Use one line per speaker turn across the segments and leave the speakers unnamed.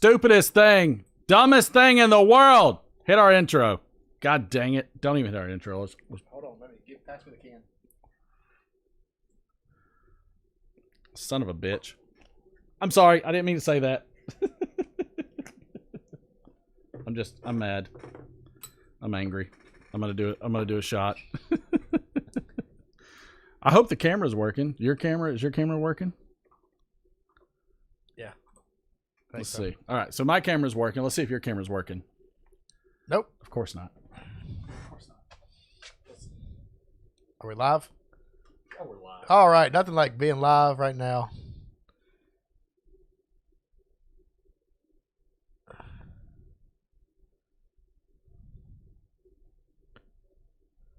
Stupidest thing. Dumbest thing in the world. Hit our intro. God dang it. Don't even hit our intro.
Hold on. Let me pass me the can.
Son of a bitch. I'm sorry. I didn't mean to say that. I'm mad. I'm angry. I'm gonna do it. I'm gonna do a shot. I hope the camera's working. Is your camera working?
Yeah.
Let's see. All right. So my camera's working. Let's see if your camera's working.
Nope.
Of course not.
Are we live?
Oh, we're live.
All right. Nothing like being live right now.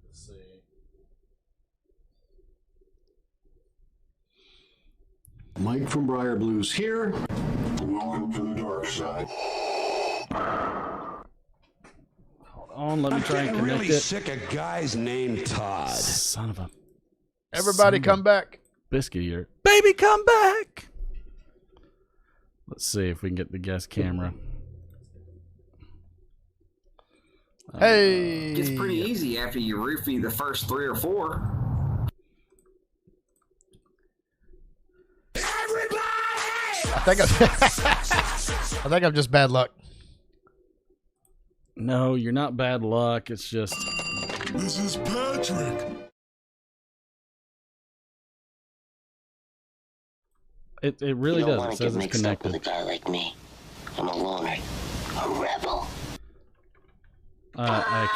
Let's see.
Mike from Briar Blues here. Welcome to the dark side.
Hold on, let me try and connect
really
it.
Sick of guys named Todd.
Son of a
Everybody come back.
biscuit eater. Baby, come back. Let's see if we can get the guest camera.
Hey.
It's pretty easy after you roofie the first 3 or 4.
I think I'm just bad luck.
No, you're not bad luck. It's just
This is Patrick.
it really
You don't
does.
want
It
to get
says it's
mixed up with
connected.
a guy like me. I'm a loner, a rebel.
I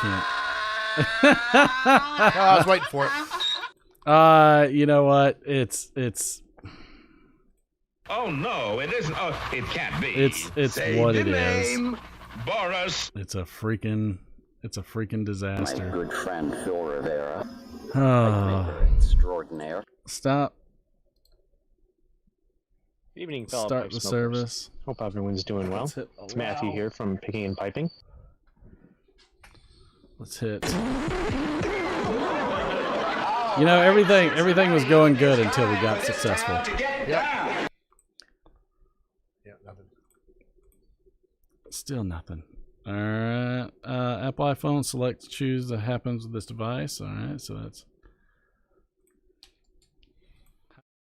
No, I was waiting for it.
can't. You know what? It's
Oh no, it isn't. Oh, it can't be.
It's
Say
what
the
it is.
name, Boris.
it's a freaking
My
disaster.
good friend Phil Rivera,
Oh,
extraordinaire.
stop.
Good evening, fellow
Start
pipe
the
smokers.
service.
Hope everyone's doing well.
Let's hit
It's Matthew here from Picking and Piping.
Let's hit. You know, everything was going good until we got successful.
Yeah, nothing.
Still nothing. All right. Apple iPhone, select, choose that happens with this device. All right. So that's.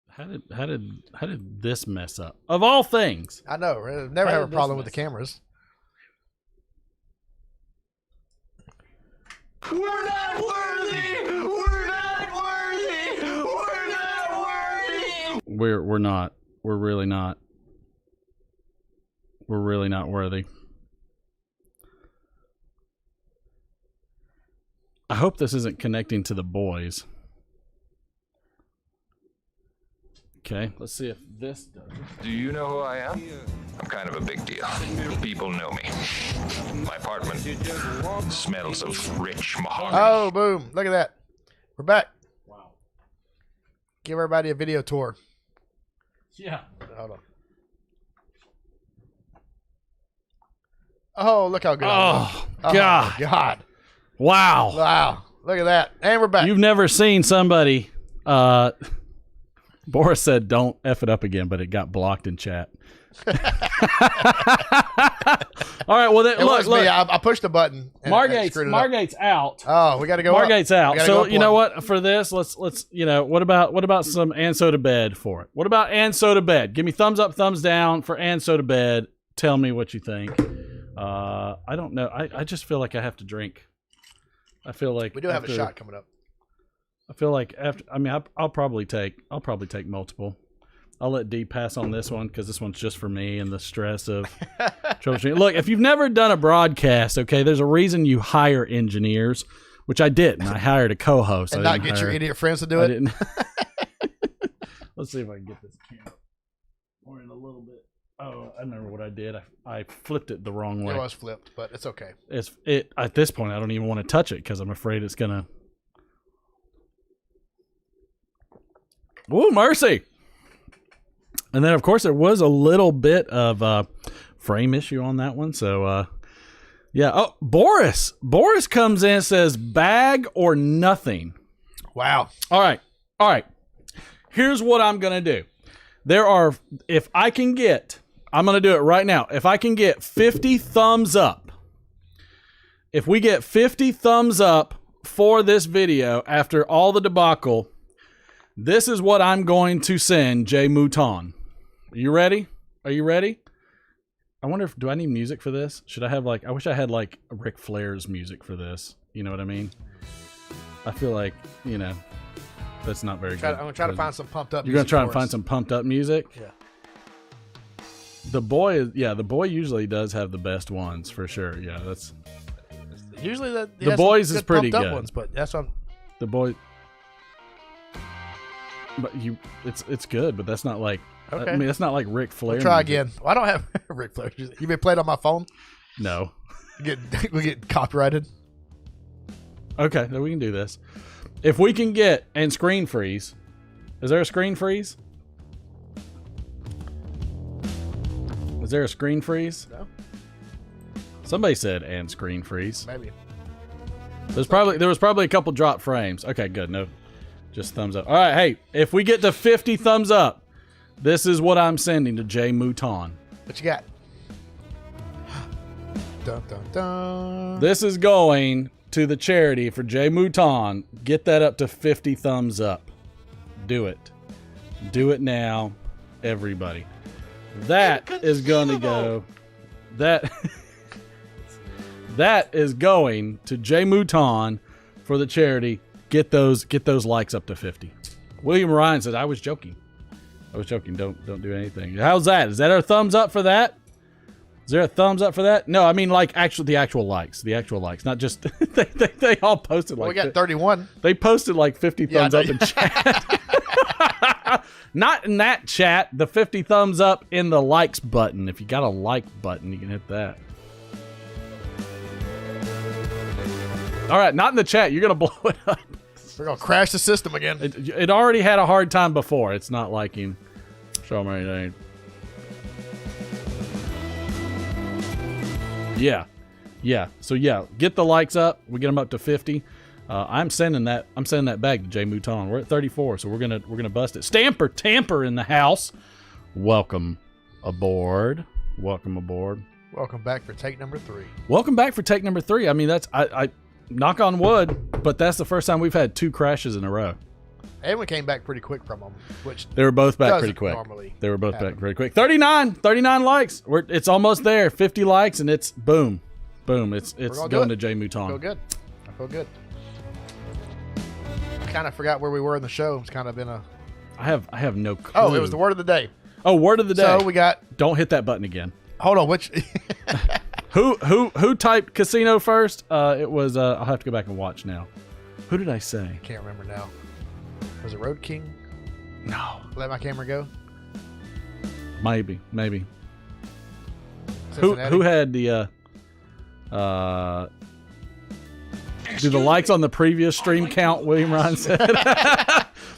How did this mess up? Of all things.
I know. Right? Never
How
have a
did this
problem with the
mess up?
cameras.
We're not worthy. We're not worthy. We're not worthy.
We're not. We're really not. We're really not worthy. I hope this isn't connecting to the boys. Okay, let's see if this does.
Do you know who I am? I'm kind of a big deal. People know me. My apartment smells of rich mahogany.
Oh, boom. Look at that. We're back.
Wow.
Give everybody a video tour.
Yeah.
Hold on. Oh, look how good I look.
Oh, God.
my God.
Wow.
Wow. Look at that. And we're back.
You've never seen somebody. Boris said, "Don't f it up again," but it got blocked in chat. All right. Well, then,
It was
look.
me. I pushed the button. And it screwed it up.
Margate's out.
Oh, we got to go
Margate's
up.
out.
We gotta go
So
up
you know
one.
what? For this, let's what about some and so to bed for it? What about and so to bed? Give me thumbs up, thumbs down for and so to bed. Tell me what you think. I don't know. I just feel like I have to drink. I feel like
We do have a
after-
shot coming up.
I feel like after. I mean, I'll probably take multiple. I'll let D pass on this one because this one's just for me and the stress of troubleshooting. Look, if you've never done a broadcast, okay, there's a reason you hire engineers, which I didn't. I hired a co-host.
And
I
not
didn't
get your
hire-
idiot friends to do
I
it.
didn't. Let's see if I can get this camera more in a little bit. Oh, I remember what I did. I flipped it the wrong way.
It was flipped, but it's okay.
It at this point I don't even want to touch it because I'm afraid it's gonna. Ooh, mercy! And then of course there was a little bit of frame issue on that one. So yeah. Oh, Boris comes in and says bag or nothing.
Wow.
All right. Here's what I'm gonna do. If I can get I'm going to do it right now. If I can get 50 thumbs up, if we get 50 thumbs up for this video after all the debacle, this is what I'm going to send Jay Mouton. Are you ready? Are you ready? I wonder do I need music for this? Should I have I wish I had Ric Flair's music for this. You know what I mean? I feel like, that's not very good.
I'm going to try to find some pumped up music.
You're going to try and find some pumped up music?
Yeah.
The boy usually does have the best ones for sure. Yeah, that's
usually
the boys is pretty good.
Ones, but that's what
the boy. But it's good, but that's not okay. I mean, that's not like Ric Flair.
We'll try again. Well, I don't have Ric Flair. You been playing on my phone?
No.
We get copyrighted.
Okay, then we can do this. If we can get and screen freeze, is there a screen freeze? Is there a screen freeze?
No.
Somebody said and screen freeze.
Maybe.
There was probably a couple drop frames. Okay, good. No, just thumbs up. All right, hey, if we get to 50 thumbs up, this is what I'm sending to Jay Mouton.
What you got? Dun, dun, dun.
This is going to the charity for Jay Mouton. Get that up to 50 thumbs up. Do it. Do it now, everybody. That is going to go. That is going to Jay Mouton for the charity. Get those likes up to 50. William Ryan says, I was joking. Don't do anything. How's that? Is that our thumbs up for that? Is there a thumbs up for that? No, I mean the actual likes. Not just they all posted
we got 31.
They posted 50 thumbs up in chat. Not in that chat. The 50 thumbs up in the likes button. If you got a like button, you can hit that. All right, not in the chat. You're gonna blow it up.
We're gonna crash the system again.
It already had a hard time before. It's not liking. Show them anything. Yeah. So get the likes up. We get them up to 50. I'm sending that back to Jay Mouton. We're at 34, so we're gonna bust it. Stamper Tamper in the house. Welcome aboard. Welcome
back for take number 3.
Welcome back for take number 3. I mean, that's I knock on wood, but that's the first time we've had 2 crashes in a row.
And we came back pretty quick from them, which
they were both back pretty quick. They were both back pretty quick. 39 likes. It's almost there. 50 likes, and it's boom. It's going to Jay Mouton.
I feel good. I kind of forgot where we were in the show. It's kind of been a.
I have no clue.
Oh, it was the word of the day.
Oh, word of the day.
So we got.
Don't hit that button again.
Hold on, which.
Who typed casino first? It was. I'll have to go back and watch now. Who did I say?
Can't remember now. Was it Road King?
No.
Let my camera go.
Maybe.
Cincinnati?
Who had the do the likes on the previous stream count? William Ryan said.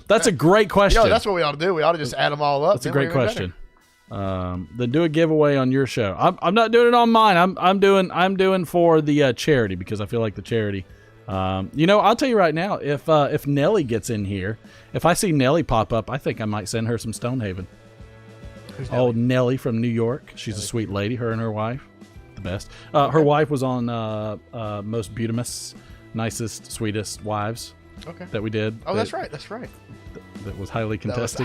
That's a great question.
That's what we ought to do. We ought to just add them all up.
That's a great question. Then do a giveaway on your show. I'm not doing it on mine. I'm doing for the charity, because I feel like the charity. I'll tell you right now, if Nelly gets in here, if I see Nelly pop up, I think I might send her some Stonehaven.
Who's
Nelly? Oh, Nelly from New York. She's a sweet lady. Her and her wife, the best. Her wife was on Most Beautimous, Nicest, Sweetest Wives.
Okay.
That we did.
Oh, that's right.
That was highly contested.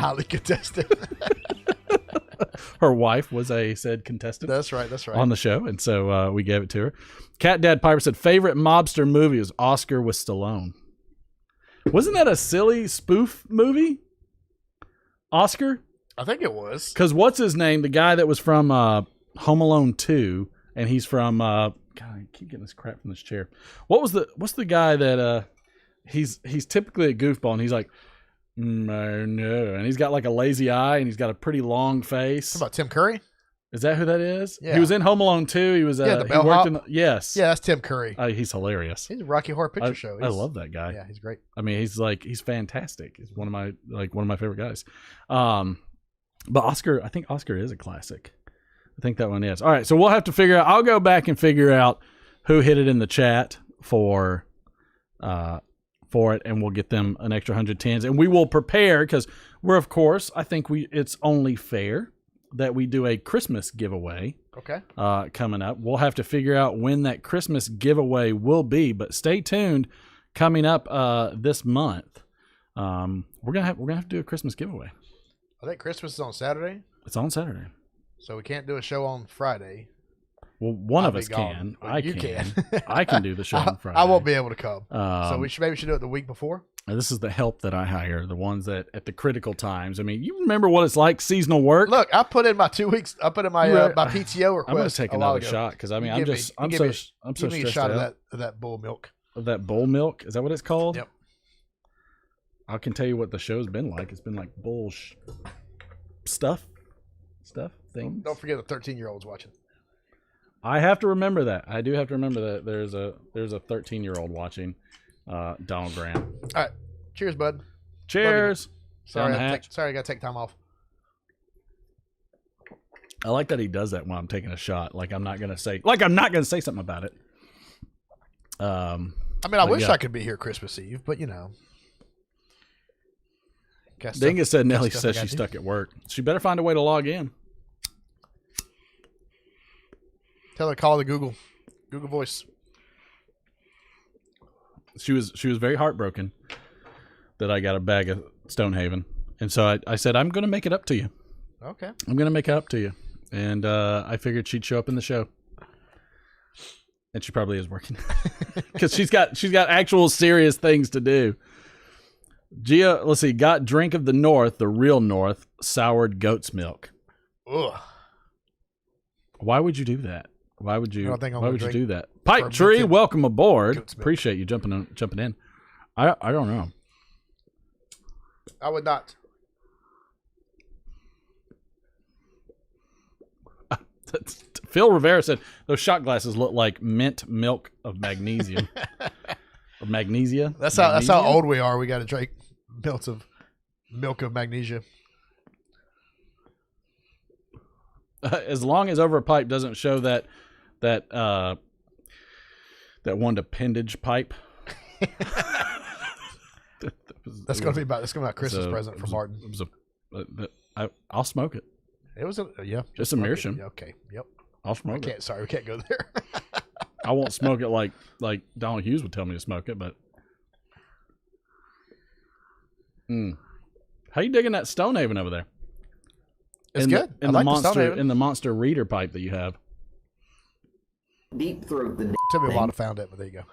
Her wife was a said contestant.
That's right.
On the show, and so we gave it to her. Cat Dad Piper said favorite mobster movie was Oscar with Stallone. Wasn't that a silly spoof movie? Oscar?
I think it was.
Because what's his name? The guy that was from Home Alone 2, and he's from God, I keep getting this crap from this chair. What's the guy that he's typically a goofball, and he's like, no, and he's got like a lazy eye, and he's got a pretty long face.
What about Tim Curry?
Is that who that is?
Yeah.
He was in Home Alone 2. He was
the bellhop.
Yes.
Yeah, that's Tim Curry.
He's hilarious.
He's a Rocky Horror Picture Show.
I love that guy.
Yeah, he's great.
I mean, he's fantastic. He's one of my favorite guys. But Oscar, I think Oscar is a classic. I think that one is. All right, so we'll have to figure out. I'll go back and figure out who hit it in the chat for it, and we'll get them an extra 110s, and we will prepare, because we're, of course, I think it's only fair that we do a Christmas giveaway
Okay.
coming up. We'll have to figure out when that Christmas giveaway will be, but stay tuned. Coming up this month, we're gonna have to do a Christmas giveaway.
I think Christmas is on Saturday,
It's on Saturday.
so we can't do a show on Friday.
Well, one
I'll
of
be
us
gone.
can.
Well,
I
you
can.
can.
I can do the show on Friday.
I won't be able to come. So
Um,
we should do it the week before.
This is the help that I hire, the ones that at the critical times. I mean, you remember what it's like seasonal work.
Look, I put in my 2 weeks. I put in my my PTO request.
I'm gonna take
a while
another
ago.
shot because I mean,
You
I'm
give
just
me-
I'm
you
so
give me-
I'm so
Give me a
stressed
shot
out
of that bull milk.
of that bull milk. Is that what it's called?
Yep.
I can tell you what the show's been like. It's been like stuff things.
Don't forget the 13-year-olds watching.
I have to remember that. I do have to remember that there's a 13-year-old watching Donald Graham.
All right. Cheers, bud.
Cheers.
Sorry,
Down the hatch.
I got to take time off.
I like that he does that when I'm taking a shot. Like I'm not gonna say something about it.
I mean, I wish
yeah.
I could be here Christmas Eve, but you know. got stuff-
Dingus said
got
Nelly
stuff I
says
gotta
she's
do.
stuck at work. She better find a way to log in.
Tell her to call the Google Voice.
She was very heartbroken that I got a bag of Stonehaven, and so I said I'm going to make it up to you.
Okay.
I'm going to make it up to you, and I figured she'd show up in the show, and she probably is working because she's got actual serious things to do. Gia, let's see, got drink of the North, the real North, soured goat's milk.
Ugh.
Why would you do that? Why would you?
I don't think I'm
why
gonna
would you
drink
do that? Pipe
fermented
Tree, welcome aboard.
goat's milk.
Appreciate you jumping in. I don't know.
I would not.
Phil Rivera said those shot glasses look like mint milk of magnesium. Of magnesia.
That's how
Magnesia?
old we are. We got to drink milk of magnesia.
As long as Over a Pipe doesn't show that one appendage pipe.
That's gonna be about a Christmas present for Martin.
I'll smoke it.
It was yeah,
Just a meerschaum.
Yeah, okay, yep.
I'll smoke it.
We can't go there.
I won't smoke it like Donald Hughes would tell me to smoke it, but. How you digging that Stonehaven over there?
It's
in
good.
The,
I
in
like
the
the
monster
Stonehaven.
in the monster reader pipe that you have.
Deep throat the
Took me a while to find it, but there you go.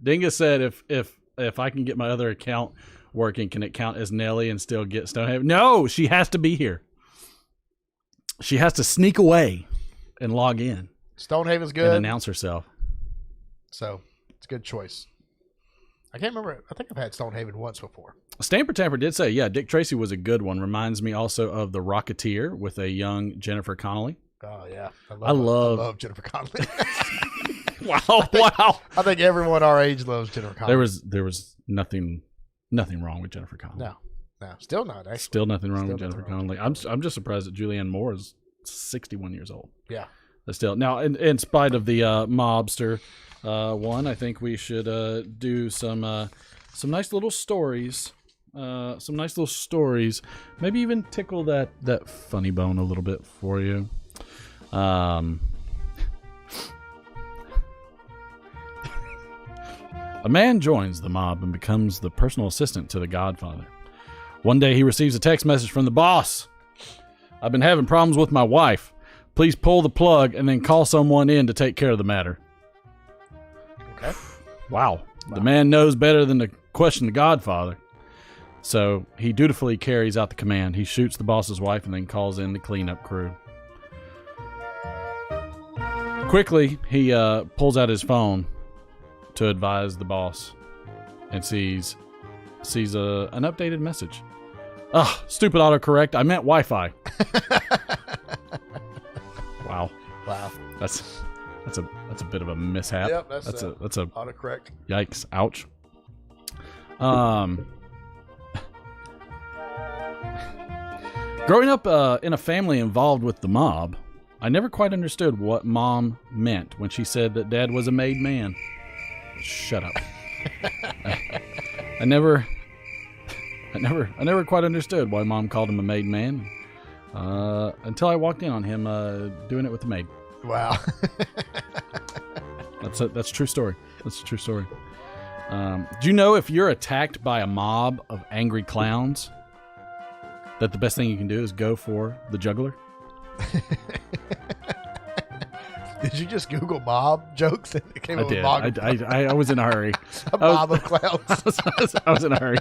Dingus said if I can get my other account working, can it count as Nelly and still get Stonehaven? No, she has to be here. She has to sneak away and log in
Stonehaven's
and
good,
announce herself.
so it's a good choice. I can't remember. I think I've had Stonehaven once before.
Stamper Tamper did say, yeah, Dick Tracy was a good one. Reminds me also of The Rocketeer with a young Jennifer Connelly.
Oh yeah,
I love
Jennifer Connelly.
Wow.
I think everyone our age loves Jennifer Connelly.
There was nothing wrong with Jennifer Connelly.
No, still not. Actually,
Still nothing wrong
Still
with Jennifer
nothing wrong
Connelly. I'm just surprised that Julianne Moore is 61 years old.
yeah.
But still, now in spite of the mobster one, I think we should do some nice little stories. Maybe even tickle that funny bone a little bit for you. A man joins the mob and becomes the personal assistant to the Godfather. One day he receives a text message from the boss. I've been having problems with my wife. Please pull the plug and then call someone in to take care of the matter.
Okay.
Wow. The man knows better than to question the Godfather. So he dutifully carries out the command. He shoots the boss's wife and then calls in the cleanup crew. Quickly, he pulls out his phone to advise the boss and sees an updated message. Ah, stupid autocorrect. I meant Wi-Fi. Wow. That's a bit of a mishap.
Yep,
that's a
autocorrect.
yikes. Ouch. Growing up in a family involved with the mob, I never quite understood what Mom meant when she said that Dad was a made man. Shut up. I never quite understood why Mom called him a made man. Until I walked in on him doing it with the maid.
Wow.
That's a true story. That's a true story. Do you know if you're attacked by a mob of angry clowns, that the best thing you can do is go for the juggler?
Did you just Google mob jokes and it came
I
up
did.
with mob?
I was in a hurry.
A mob of clowns.
I was in a hurry.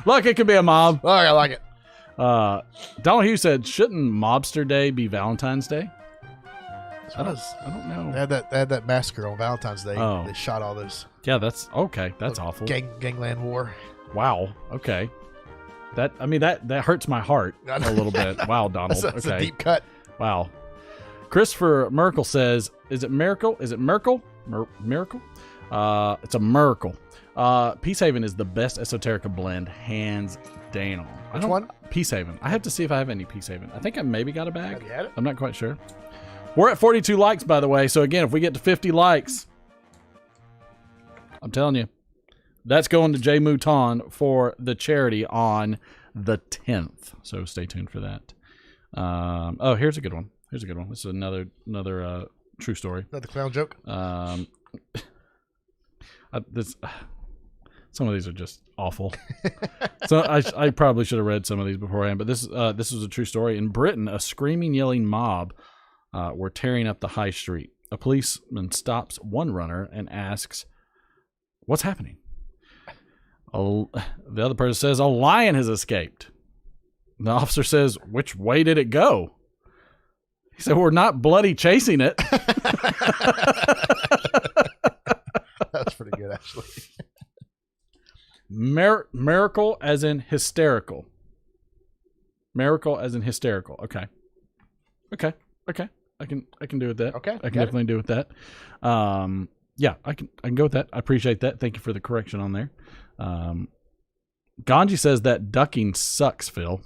Look, it could be a mob.
Oh, I like it.
Donald Hughes said, shouldn't Mobster Day be Valentine's Day? I don't know.
They had that massacre on Valentine's Day.
Oh.
They shot all those
Yeah, that's okay. That's awful.
gangland war.
Wow. Okay. That hurts my heart a little bit. Wow, Donald.
That's
okay.
a deep cut.
Wow. Christopher Merkel says, is it Miracle? Is it Merkel? Miracle? It's a Miracle. Peacehaven is the best Esoterica blend, hands down.
Which one?
Peacehaven. I have to see if I have any Peacehaven. I think I maybe got a bag.
Have you had it?
I'm not quite sure. We're at 42 likes, by the way. So again, if we get to 50 likes, I'm telling you, that's going to Jay Mouton for the charity on the 10th. So stay tuned for that. Oh, here's a good one. Here's a good one. This is another true story.
Another clown joke.
Some of these are just awful. So I probably should have read some of these beforehand. But this is a true story. In Britain, a screaming, yelling mob were tearing up the high street. A policeman stops one runner and asks, "What's happening?" The other person says, "A lion has escaped." The officer says, "Which way did it go?" He said, "We're not bloody chasing it."
That's pretty good, actually.
Miracle as in hysterical. Miracle as in hysterical. Okay. I can do with that.
Okay,
I can definitely do with that. Yeah, I can go with that. I appreciate that. Thank you for the correction on there. Ganji says that ducking sucks, Phil.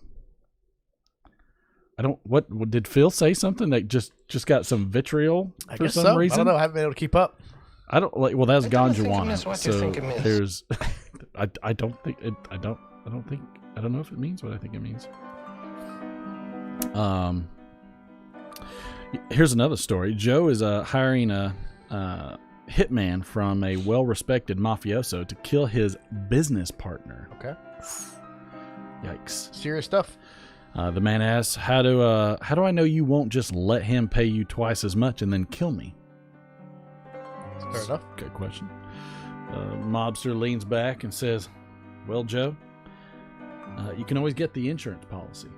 What did Phil say something that just got some vitriol
I
for
guess
some
so.
reason?
I don't know. I haven't been able to keep up.
I don't like. Well, that's
I don't
Ganja
think it
Wana.
means what you
So
think it means.
there's. I don't think it. I don't know if it means what I think it means. Here's another story. Joe is hiring a hitman from a well-respected mafioso to kill his business partner.
Okay.
Yikes.
Serious stuff.
The man asks, "How do I know you won't just let him pay you twice as much and then kill me?"
Fair enough.
Good question. Mobster leans back and says, "Well, Joe, you can always get the insurance policy."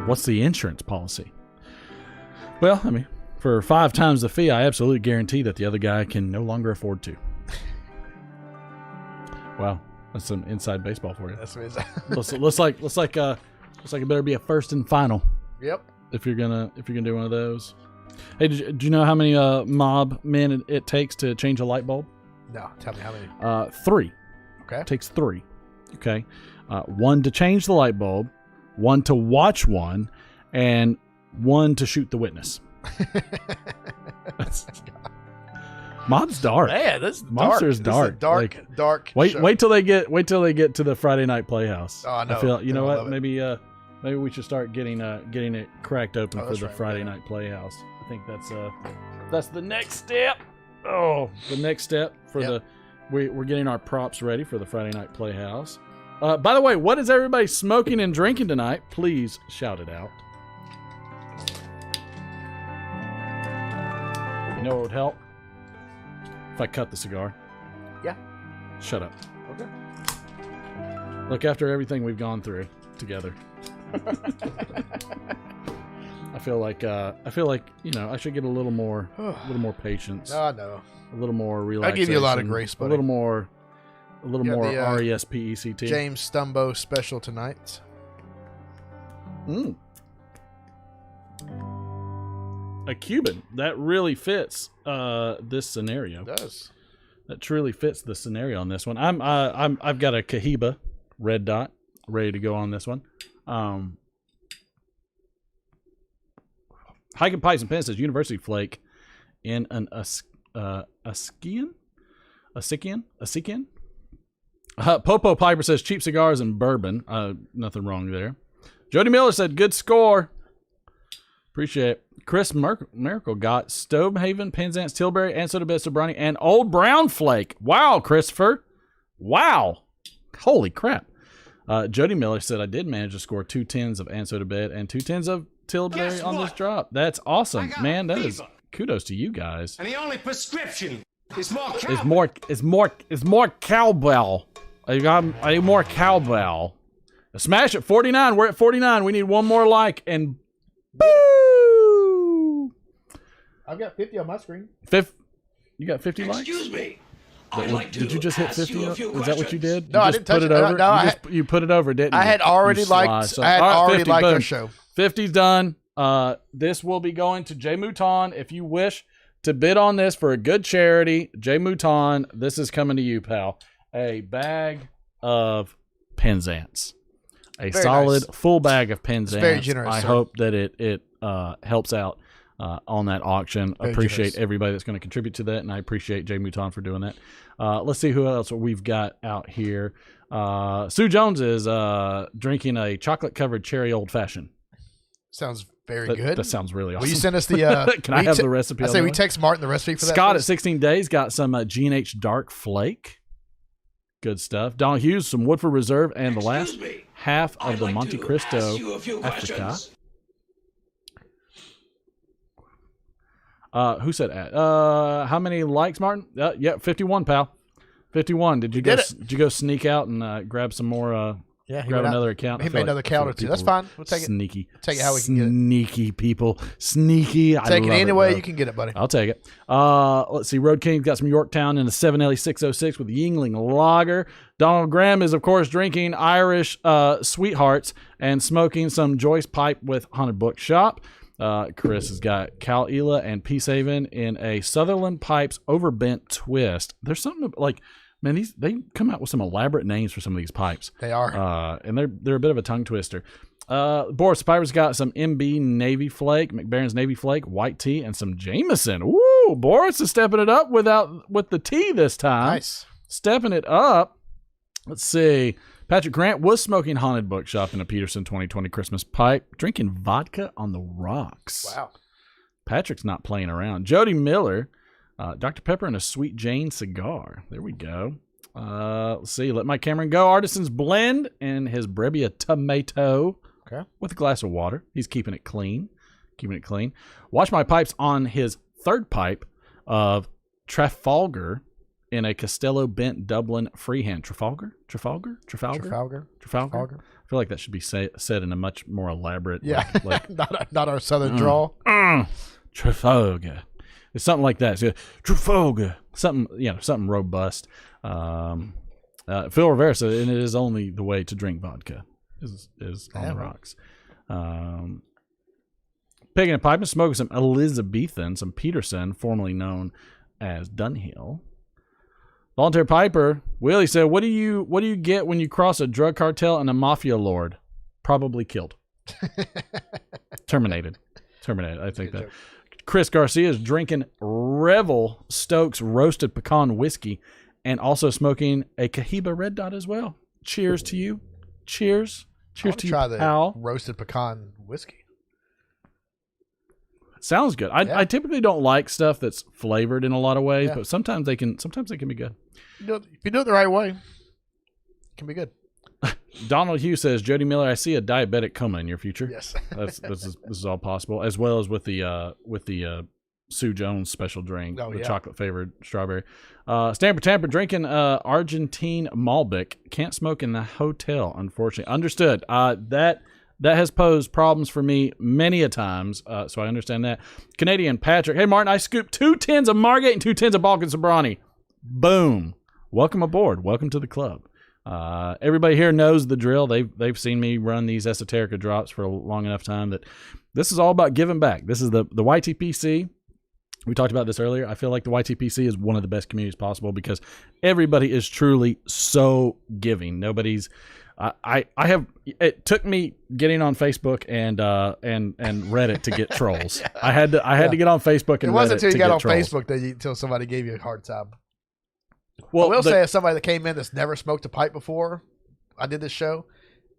What's the insurance policy? Well, I mean, for 5 times the fee, I absolutely guarantee that the other guy can no longer afford to. Wow, that's some inside baseball for you.
That's what it is.
looks like it better be a first and final
Yep.
if you're gonna do one of those. Hey, do you know how many mob men it takes to change a light bulb?
No, tell me how many.
3.
Okay.
It takes 3. Okay. 1 to change the light bulb, 1 to watch one, and 1 to shoot the witness. Mob's dark.
Man, this is
Monster's
dark.
dark.
This is a dark.
Wait
show.
till they get to the Friday night Playhouse.
Oh, I know.
I feel, you know
I
what?
love it.
Maybe we should start getting it cracked open for
that's
the
right,
Friday
yeah.
night Playhouse. I think that's the next step. Oh, the next step for
Yep.
we're getting our props ready for the Friday night Playhouse. By the way, what is everybody smoking and drinking tonight? Please shout it out. You know what would help? If I cut the cigar.
Yeah.
Shut up.
Okay.
Look, after everything we've gone through together, I feel like I should get a little more patience,
No, I know.
a little more
I
relaxation.
give you a lot of grace, buddy.
A little more
You got the,
RESPECT.
James Stumbo special tonight.
A Cuban that really fits this scenario.
It does.
That truly fits the scenario on this one. I've got a Cohiba red dot ready to go on this one. Hiking Pies and Pen says University Flake in an Asikian. Popo Piper says cheap cigars and bourbon. Nothing wrong there. Jody Miller said good score. Appreciate it. Chris Miracle got Stonehaven, Penzance, Tilbury, and Soda Bed Sobrani, and Old Brown Flake. Wow, Christopher. Wow. Holy crap. Jody Miller said I did manage to score 2 tins of Ansoda Bed and 2 tins of Tilbury on this drop. That's awesome. Man, that is kudos to you guys.
And the only prescription is more cowbell.
It's more cowbell. I need more cowbell. Smash at 49. We're at 49. We need one more like and boo!
I've got 50 on my screen.
You got 50 likes?
Excuse me.
Did you just hit 50? Is that what you did?
No,
you
I
just
didn't touch
put it
it.
over.
No,
you put it over, didn't you?
I had already liked.
So,
I had
all right,
already
50,
liked
boom.
our show.
50's done. This will be going to Jay Mouton. If you wish to bid on this for a good charity, Jay Mouton, this is coming to you, pal. A bag of Penzance. A
Very
solid
nice.
full bag of Penzance.
Very generous,
I
sir.
hope that it helps out on that auction.
Very
Appreciate
generous.
everybody that's going to contribute to that, and I appreciate Jay Mouton for doing that. Let's see who else we've got out here. Sue Jones is drinking a chocolate-covered cherry old-fashioned.
Sounds very good.
That sounds really awesome.
Will you send us the?
Can I have the recipe?
I
on
say
that
we
one?
text Martin the recipe for that.
Scott at
please?
16 Days got some G&H Dark Flake. Good stuff. Donald Hughes, some Woodford Reserve, and the last half of the Monte Cristo Africa. Who said at? How many likes, Martin? Yeah, 51, pal. 51. Did you go sneak out and grab some more?
Yeah, he
grab
went out.
another account.
He made another account or two. That's fine. We'll take it.
Sneaky.
Take it how we can get it.
Sneaky people. Sneaky.
Take it any
bro.
way you can get it, buddy.
I'll take it. Let's see. Road King's got some Yorktown in a 7 606 with Yingling Lager. Donald Graham is, of course, drinking Irish Sweethearts and smoking some Joyce Pipe with Haunted Bookshop. Chris has got Cal Ela and Peace Haven in a Sutherland Pipes Overbent Twist. There's something like, man, they come out with some elaborate names for some of these pipes.
They are.
And they're a bit of a tongue twister. Boris Piper's got some MB Navy Flake, McBaron's Navy Flake, white tea, and some Jameson. Ooh, Boris is stepping it up with the tea this time.
Nice.
Stepping it up. Let's see. Patrick Grant was smoking Haunted Bookshop in a Peterson 2020 Christmas pipe, drinking vodka on the rocks.
Wow.
Patrick's not playing around. Jody Miller, Dr. Pepper and a Sweet Jane cigar. There we go. Let's see. Let My Cameron Go. Artisan's Blend and his Brebbia tomato.
Okay.
With a glass of water. He's keeping it clean. Watch My Pipes on his third pipe of Trafalgar in a Castello Bent Dublin freehand. Trafalgar. I feel like that should be said in a much more elaborate,
Yeah.
like
not our southern drawl.
Trafalgar. It's something like that. So, Trafalgar. Something robust. Phil Rivera said, and it is only the way to drink vodka is on the rocks. Picking and piping, smoking some Elizabethan, some Peterson, formerly known as Dunhill. Voluntary Piper, Willie said, what do you get when you cross a drug cartel and a mafia lord? Probably killed. Terminated. I think that. Chris Garcia is drinking Revel Stokes roasted pecan whiskey and also smoking a Cohiba Red Dot as well. Cheers to you. Cheers to you,
Try the
pal.
roasted pecan whiskey.
Sounds good. I typically don't like stuff that's flavored in a lot of ways,
Yeah.
but sometimes they can be good.
If you do it the right way, it can be good.
Donald Hughes says, Jody Miller, I see a diabetic coma in your future.
Yes.
This is all possible, as well as with the Sue Jones special drink, the chocolate flavored strawberry. Stamper Tamper drinking Argentine Malbec. Can't smoke in the hotel, unfortunately. Understood. That has posed problems for me many a times, so I understand that. Canadian Patrick, hey Martin, I scooped 2 tins of Margate and 2 tins of Balkan Sobrani. Boom. Welcome aboard. Welcome to the club. Everybody here knows the drill. They've seen me run these Esoterica drops for a long enough time that this is all about giving back. This is the YTPC. We talked about this earlier. I feel like the YTPC is one of the best communities possible because everybody is truly so giving. Nobody's. I have. It took me getting on Facebook and Reddit to get trolls. I had to get on Facebook and
It wasn't
Reddit
until you got on
trolls.
Facebook until somebody gave you a hard time.
Well,
I will say, as somebody that came in that's never smoked a pipe before, I did this show.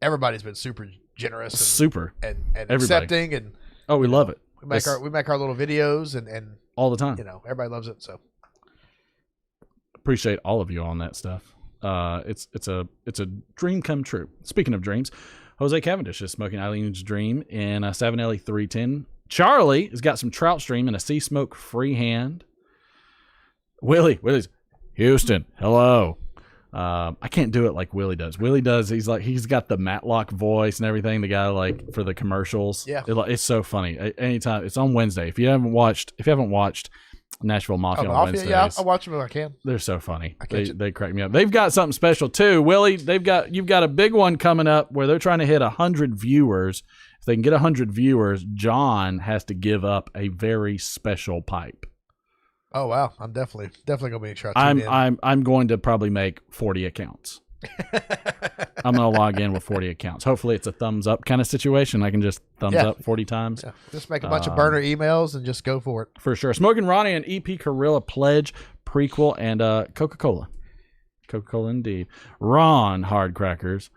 Everybody's been super generous, and,
super
and
Everybody.
accepting, and
Oh, we love it.
we make our little videos, and
all the time.
Everybody loves it. So
appreciate all of you on that stuff. It's a dream come true. Speaking of dreams, Jose Cavendish is smoking Eileen's Dream in a Savinelli 310. Charlie has got some Trout Stream in a Sea Smoke Freehand. Willie's Houston, hello. I can't do it like Willie does. Willie does. He's got the Matlock voice and everything. The guy like for the commercials.
Yeah,
it's so funny. Anytime it's on Wednesday. If you haven't watched Nashville Mafia on Wednesdays,
yeah, I'll watch them if I can.
They're so funny. They crack me up. They've got something special too, Willie. You've got a big one coming up where they're trying to hit 100 viewers. If they can get 100 viewers, John has to give up a very special pipe.
Oh wow, I'm definitely gonna make sure I tune in.
I'm going to probably make 40 accounts. I'm gonna log in with 40 accounts. Hopefully it's a thumbs up kind of situation. I can just thumbs up 40 times.
Yeah. Just make a bunch of burner emails and just go for it.
For sure. Smoking Ronnie and EP Gorilla Pledge prequel and Coca-Cola. Coca-Cola indeed. Ron Hardcrackers.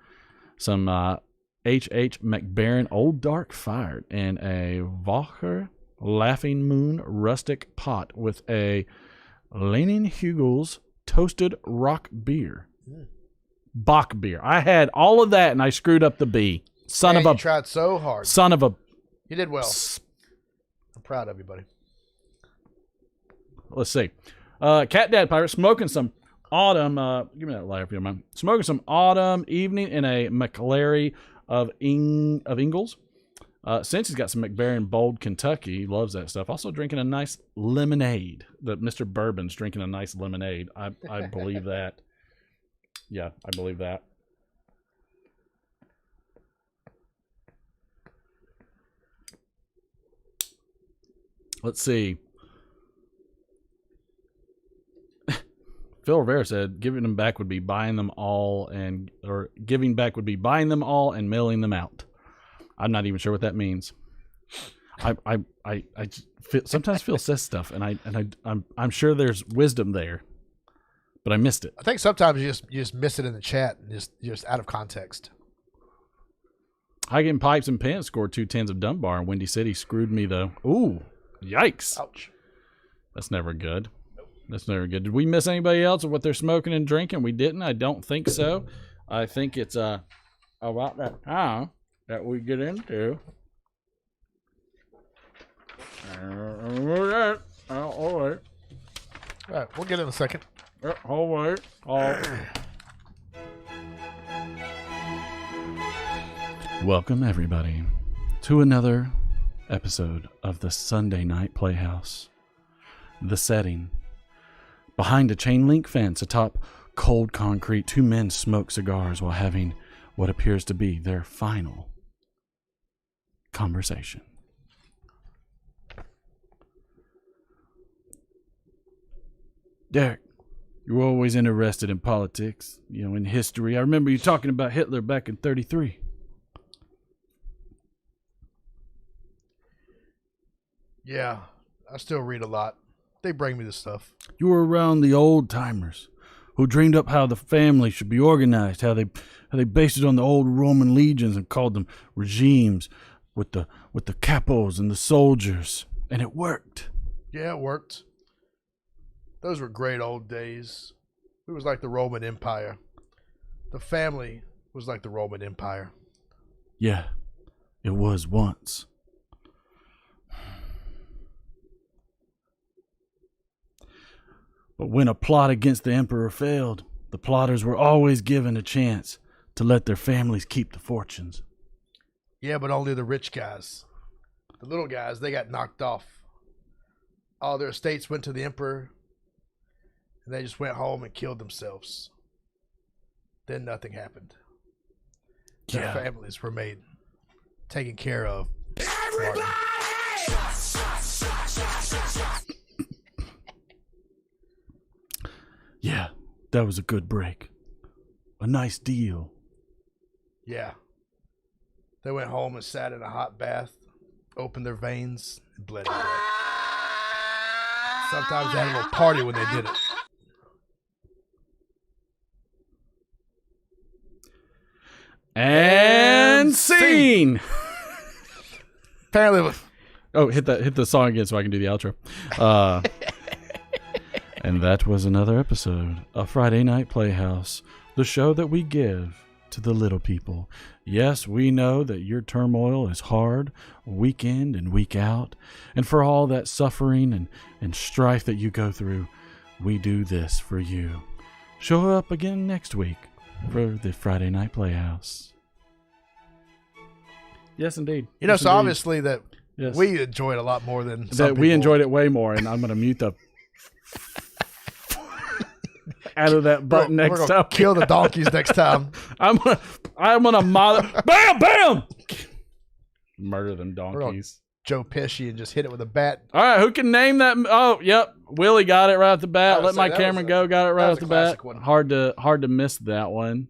Some H.H. McBaron Old Dark Fired and a Wacher Laughing Moon rustic pot with a Leaning Hugel's toasted rock beer. Bach beer. I had all of that and I screwed up the B.
You tried so hard.
Son of a.
You did well. I'm proud of you, buddy.
Let's see. Cat Dad Pirate smoking some autumn. Give me that lighter if you don't mind. Smoking some autumn evening in a McLary of Ingles. Since he's got some McBaron Bold Kentucky, he loves that stuff. Also drinking a nice lemonade. That Mr. Bourbon's drinking a nice lemonade. I believe that. Yeah, I believe that. Let's see. Phil Rivera said giving them back would be buying them all and mailing them out. I'm not even sure what that means. I just sometimes Phil says stuff and I'm sure there's wisdom there, but I missed it.
I think sometimes you just miss it in the chat and just out of context.
Highgate Pipes and Pens scored 2 10s of Dunbar in Windy City. Screwed me though. Ooh, yikes!
Ouch. That's
never good. That's never good. Did we miss anybody else of what they're smoking and drinking? We didn't. I don't think so. I think it's about that time that we get into. All right.
All right, we'll get in a second.
All right. Welcome, everybody, to another episode of the Sunday Night Playhouse. The setting. Behind a chain link fence atop cold concrete, 2 men smoke cigars while having what appears to be their final conversation. Derek, you were always interested in politics, in history. I remember you talking about Hitler back in 1933.
Yeah, I still read a lot. They bring me this stuff.
You were around the old timers who dreamed up how the family should be organized, how they based it on the old Roman legions and called them regimes with the capos and the soldiers, and it worked.
Yeah, it worked. Those were great old days. It was like the Roman Empire. The family was like the Roman Empire.
Yeah, it was once. But when a plot against the emperor failed, the plotters were always given a chance to let their families keep the fortunes.
Yeah, but only the rich guys. The little guys, they got knocked off. All their estates went to the emperor, and they just went home and killed themselves. Then nothing happened. Their families were taken care of. Everybody!
Yeah, that was a good break. A nice deal.
Yeah. They went home and sat in a hot bath, opened their veins, and bled to death. Sometimes they had a little party when they did it.
And scene.
Apparently,
Oh, hit the song again so I can do the outro. And that was another episode of Friday Night Playhouse, the show that we give to the little people. Yes, we know that your turmoil is hard, week in and week out, and for all that suffering and strife that you go through, we do this for you. Show up again next week for the Friday Night Playhouse. Yes, indeed.
you know,
Yes,
so
indeed.
obviously that
Yes.
we enjoyed a lot more than some
That we
people.
enjoyed it way more, and I'm going to mute the out of that button
We're
next
gonna
time.
kill the donkeys next time.
I'm gonna mother bam bam murder them
gonna-
donkeys.
Joe Pesci and just hit it with a bat.
All right, who can name that? Oh, yep, Willie got it right off the bat.
I would
Let
say
my
that
camera
was a-
go. Got it right
that
off
was
the
a
bat.
classic one.
Hard to miss that one.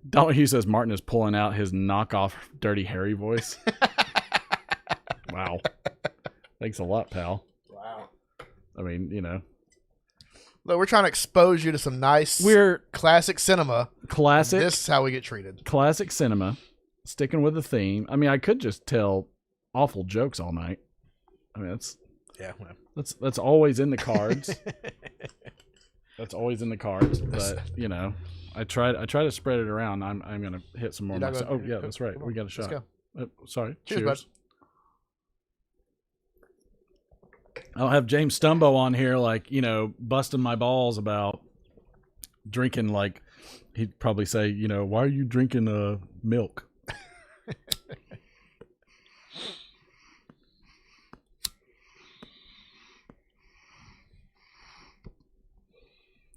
Don't he says Martin is pulling out his knockoff Dirty Harry voice. Wow, thanks a lot, pal.
Wow.
I mean, you know,
Look, we're trying to expose you to some nice,
we're
classic cinema.
classic.
This is how we get treated.
Classic cinema, sticking with the theme. I mean, I could just tell awful jokes all night. I mean,
Yeah. Well.
that's always in the cards. That's always in the cards. But you know, I try to spread it around. I'm gonna hit some more.
You're not
Myself.
gonna-
Oh yeah, that's right. We got a shot.
Let's go.
Sorry.
Cheers,
Cheers.
bud.
I'll have James Stumbo on here, like, you know, busting my balls about drinking. Like, he'd probably say, you know, why are you drinking milk?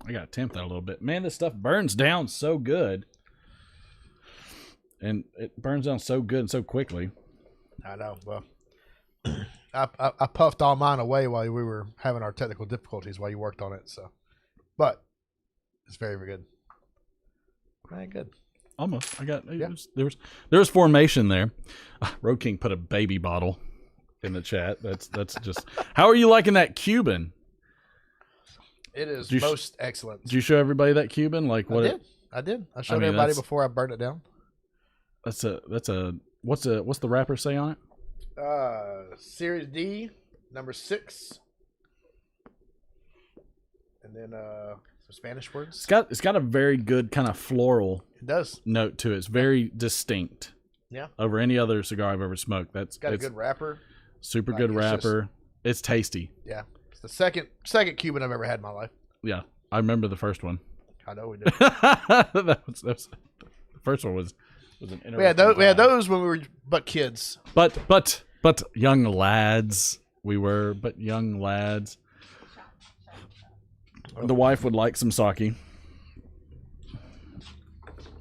I got to tempt that a little bit. Man, this stuff burns down so good. And it burns down so good and so quickly.
I know. Well, I puffed all mine away while we were having our technical difficulties while you worked on it. So, but it's very, very good. Very good.
Almost. I got
Yeah.
there was formation there. Road King put a baby bottle in the chat. That's just. How are you liking that Cuban?
It is
Did you
most excellent.
Did you show everybody that Cuban? Like what?
I did. I showed
mean,
everybody
that's-
before I burned it down.
That's a what's the rapper say on it?
Series D, number 6, and then some Spanish words.
It's got a very good kind of floral
It does.
note to it. It's very distinct.
Yeah.
Over any other cigar I've ever smoked.
It's got a good wrapper.
super
like,
good
it's just-
wrapper. It's tasty.
Yeah. It's the second Cuban I've ever had in my life.
Yeah, I remember the first one.
I know we did.
that was the first one was an interesting.
We had
vibe.
those when we were but kids.
But young lads, we were but young lads. The wife would like some sake.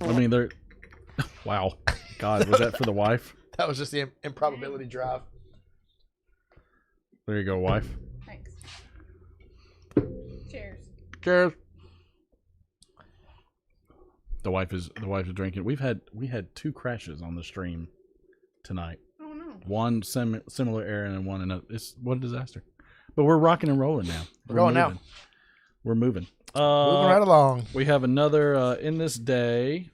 I mean, they're wow. God, was that for the wife?
That was just the improbability drive.
There you go, wife.
Thanks. Cheers.
Cheers. The wife is drinking. We had 2 crashes on the stream tonight.
Oh no.
One similar error and one another. It's what a disaster. But we're rocking and rolling now.
We're going now.
We're moving.
Moving right along.
We have another on this day,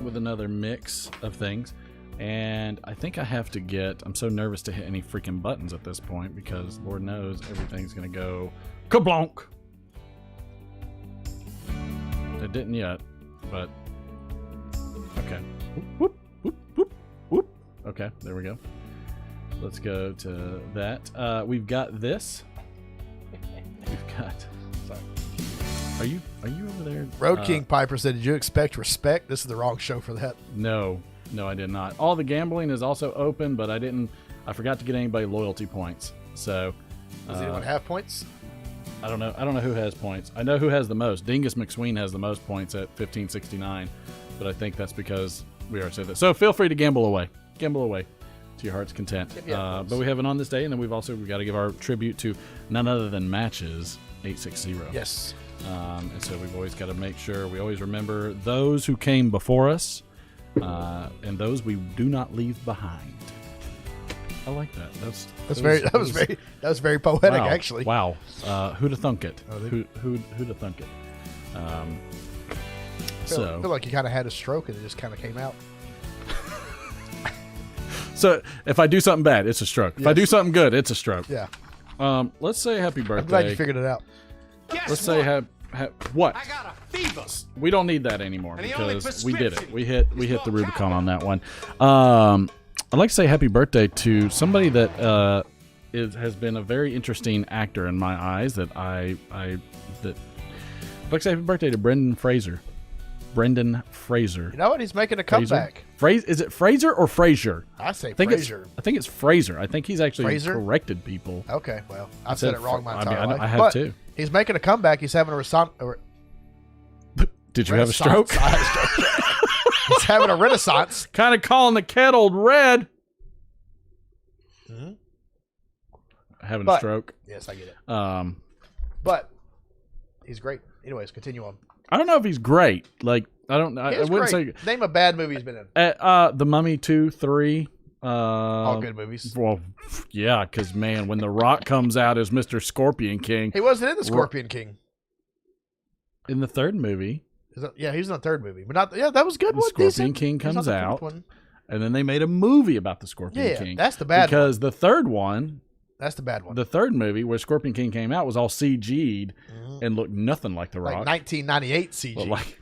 with another mix of things. And I think I have to I'm so nervous to hit any freaking buttons at this point because Lord knows everything's going to go kablonk. It didn't yet, but okay. Whoop, whoop, whoop, whoop. Okay, there we go. Let's go to that. We've got this. We've got. Sorry. Are you over there?
Road King Piper said, "Did you expect respect?" This is the wrong show for that.
No, I did not. All the gambling is also open, but I forgot to get anybody loyalty points. So.
Does anyone have points?
I don't know who has points. I know who has the most. Dingus McSween has the most points at 1569, but I think that's because we already said that. So feel free to gamble away to your heart's content. But we have it on this day, and then we've got to give our tribute to none other than Matches 860.
Yes.
And so we've always got to make sure we always remember those who came before us, and those we do not leave behind. I like that.
That was very poetic,
wow,
actually.
Wow. Who'd have thunk it?
Oh,
Who'd have thunk it?
I feel like you kind of had a stroke and it just kind of came out.
So if I do something bad, it's a stroke. If I do something good, it's a stroke.
Yeah.
Let's say happy birthday.
I'm glad you figured it out.
Let's say what?
I got a fever.
We don't need that anymore
And the only
because we did it.
prescription
We hit the
more
Rubicon
travel.
on that one. I'd like to say happy birthday to somebody that has been a very interesting actor in my eyes. I'd like to say happy birthday to Brendan Fraser. Brendan Fraser.
You know what? He's making a comeback.
Is it Fraser or Frazier?
I say
I think
Fraser.
I think it's Fraser. I think he's actually
Fraser?
corrected people.
Okay, well, I've said it wrong my entire life.
I have
but
too.
He's making a comeback. He's having a
Did you have a stroke?
I had a stroke. He's having a renaissance.
Kind of calling the kettle red.
Mm-hmm.
Having a stroke.
Yes, I get it.
But
he's great. Anyways, continue on.
I don't know if he's great. Like I wouldn't
Great.
say
Name a bad movie he's been in.
The Mummy 2, 3.
All good movies.
Well, yeah, because man, when The Rock comes out as Mr. Scorpion King,
He wasn't in the Scorpion King.
in the third movie,
Yeah, he was in the third movie, but not. Yeah, that was a good.
the
one.
Scorpion
Decent.
King
He's not
comes
the fourth
out,
one.
and then they made a movie about the Scorpion
Yeah,
King.
that's the bad
because the third one,
That's the bad one.
the third movie where Scorpion King came out was all CG'd and looked nothing like The
like
Rock.
1998 CG.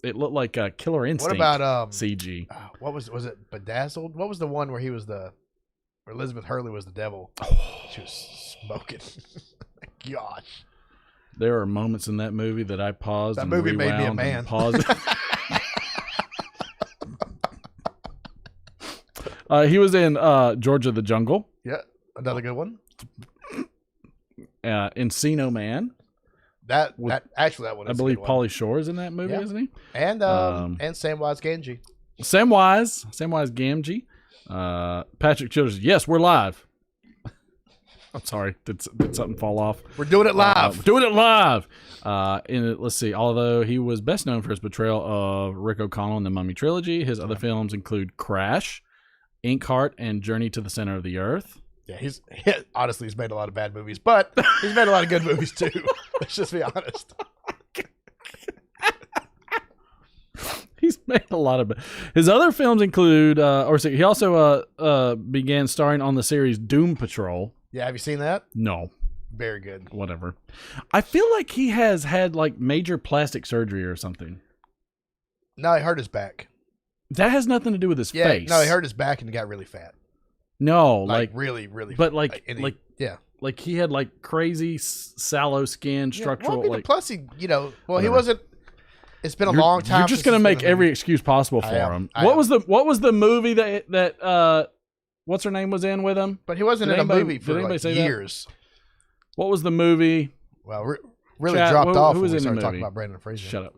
It looked like Killer Instinct.
What about
CG?
What was it? Bedazzled? What was the one where he was where Elizabeth Hurley was the devil? She was smoking. Gosh,
There are moments in that movie that I paused.
that
and
movie made me a
rewound
man.
and paused. He was in Georgia the Jungle,
Yeah, another good one.
Encino Man.
That actually that one.
I
Is
believe
a good one.
Pauly Shore is in that movie,
Yeah.
isn't he?
and Samwise Gamgee.
Samwise Gamgee. Patrick Childers. Yes, we're live. I'm sorry. Did something fall off?
We're doing it live.
Doing it live. Let's see. Although he was best known for his portrayal of Rick O'Connell in the Mummy trilogy, his other films include Crash, Inkheart, and Journey to the Center of the Earth.
Yeah, honestly he's made a lot of bad movies, but he's made a lot of good movies too. Let's just be honest.
He's made a lot of. His other films include, he also began starring on the series Doom Patrol.
Yeah, have you seen that?
No,
Very good.
whatever. I feel like he has had like major plastic surgery or something.
No, he hurt his back.
That has nothing to do with his
Yeah,
face.
no, he hurt his back and he got really fat.
No,
Like really, really.
but
yeah.
like he had like crazy sallow skin, structural.
Well, I mean,
like
plus he, he
Whatever.
wasn't. It's been a long time.
You're just
since
gonna
he's
make
been in a
every
movie.
excuse possible for
I am.
him.
I
What
am.
was the movie that what's her name was in with him?
But he wasn't
Did
in a
anybody-
movie
did
for
anybody
like
say that?
years.
What was the movie?
Well, really
Chat,
dropped off
who was
when we
in the
started talking
movie?
about Brandon Fraser.
Shut up.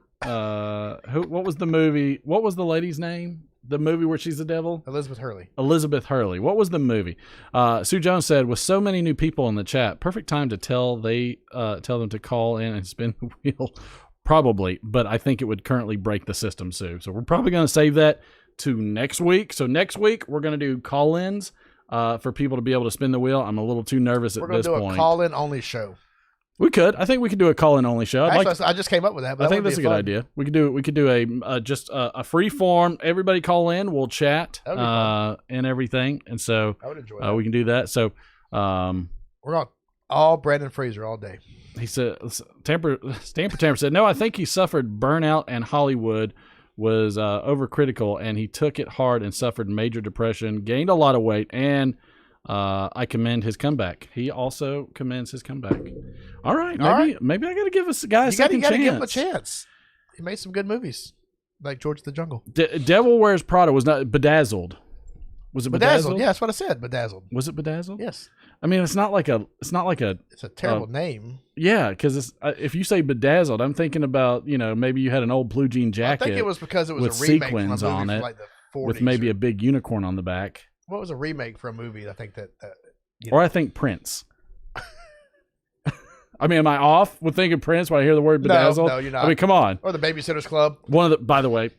What was the movie? What was the lady's name? The movie where she's the devil?
Elizabeth Hurley.
Elizabeth Hurley. What was the movie? Sue Jones said, with so many new people in the chat, perfect time to tell them to call in and spin the wheel. Probably, but I think it would currently break the system, Sue. So we're probably going to save that to next week. So next week we're going to do call-ins for people to be able to spin the wheel. I'm a little too nervous
We're
at
going
this
to do
point.
a call-in only show.
We could. I think we could do a call-in only show.
Actually, I just came up with that. But
I think that's a good idea. We could do a free form. Everybody call in. We'll chat
That would be fun.
and everything. And so
I would enjoy that.
we can do that. So
We're on all Brandon Fraser all day.
he said, Stamper said, no, I think he suffered burnout and Hollywood was overcritical and he took it hard and suffered major depression, gained a lot of weight, and I commend his comeback. He also commends his comeback. All right. Maybe I got to give this guy a second
You got to
chance.
give him a chance. He made some good movies, like George the Jungle.
Devil Wears Prada was not Bedazzled. Was it Bedazzled?
Yeah, that's what I said. Bedazzled.
Was it Bedazzled?
Yes.
I mean, it's not like a.
It's a terrible name.
Yeah, because if you say Bedazzled, I'm thinking about maybe you had an old blue jean jacket.
I think it was because it was
with
a remake
sequins
from a movie
on
from
it,
like the 40s.
with maybe a big unicorn on the back.
What was a remake for a movie? I think that.
Or I think Prince. I mean, am I off with thinking Prince when I hear the word Bedazzled?
No, you're not.
I mean, come on.
Or the Babysitters Club.
By the way,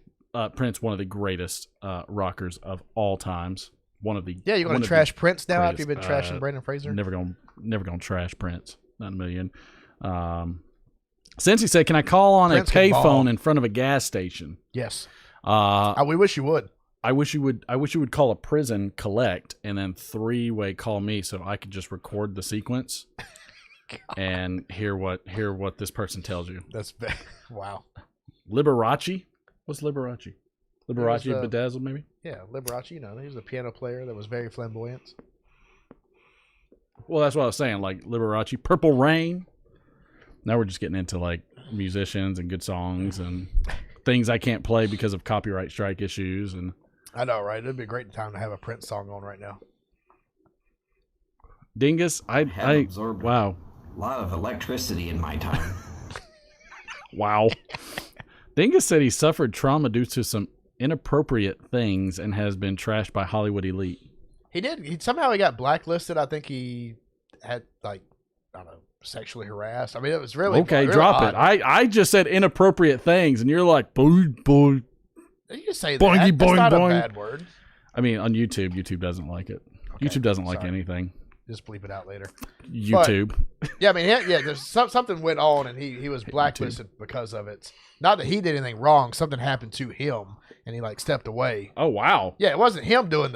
Prince, one of the greatest rockers of all times. one of the
Yeah, you're going to trash Prince now after you've been trashing Brandon Fraser?
Never gonna trash Prince. Not a million. Since he said, "Can I call on
Prince
a payphone in front of a gas station?"
Yes.
We
wish you would.
I wish you would call a prison, collect, and then three-way call me so I could just record the sequence and hear what this person tells you.
That's wow.
Liberace? What's Liberace? Liberace Bedazzled, maybe?
Yeah, Liberace. He was a piano player that was very flamboyant.
Well, that's what I was saying. Like Liberace, Purple Rain. Now we're just getting into like musicians and good songs and things I can't play because of copyright strike issues. And
I know, right? It'd be a great time to have a Prince song on right now.
Dingus, I
absorbed
wow,
a lot of electricity in my time.
wow. Dingus said he suffered trauma due to some inappropriate things and has been trashed by Hollywood elite.
He did. Somehow he got blacklisted. I think he had I don't know, sexually harassed. I mean, it was really
okay.
really
Drop
odd.
it. I just said inappropriate things, and you're like, boy.
You can say that.
Boingy,
That's
boing,
not
boing.
a bad word.
I mean, on YouTube doesn't like it.
Okay,
YouTube doesn't like
sorry.
anything.
Just bleep it out later.
YouTube.
But, yeah, I mean, there's something went on, and he was blacklisted because of it. Not that he did anything wrong. Something happened to him, and he stepped away.
Oh wow.
Yeah, it wasn't him doing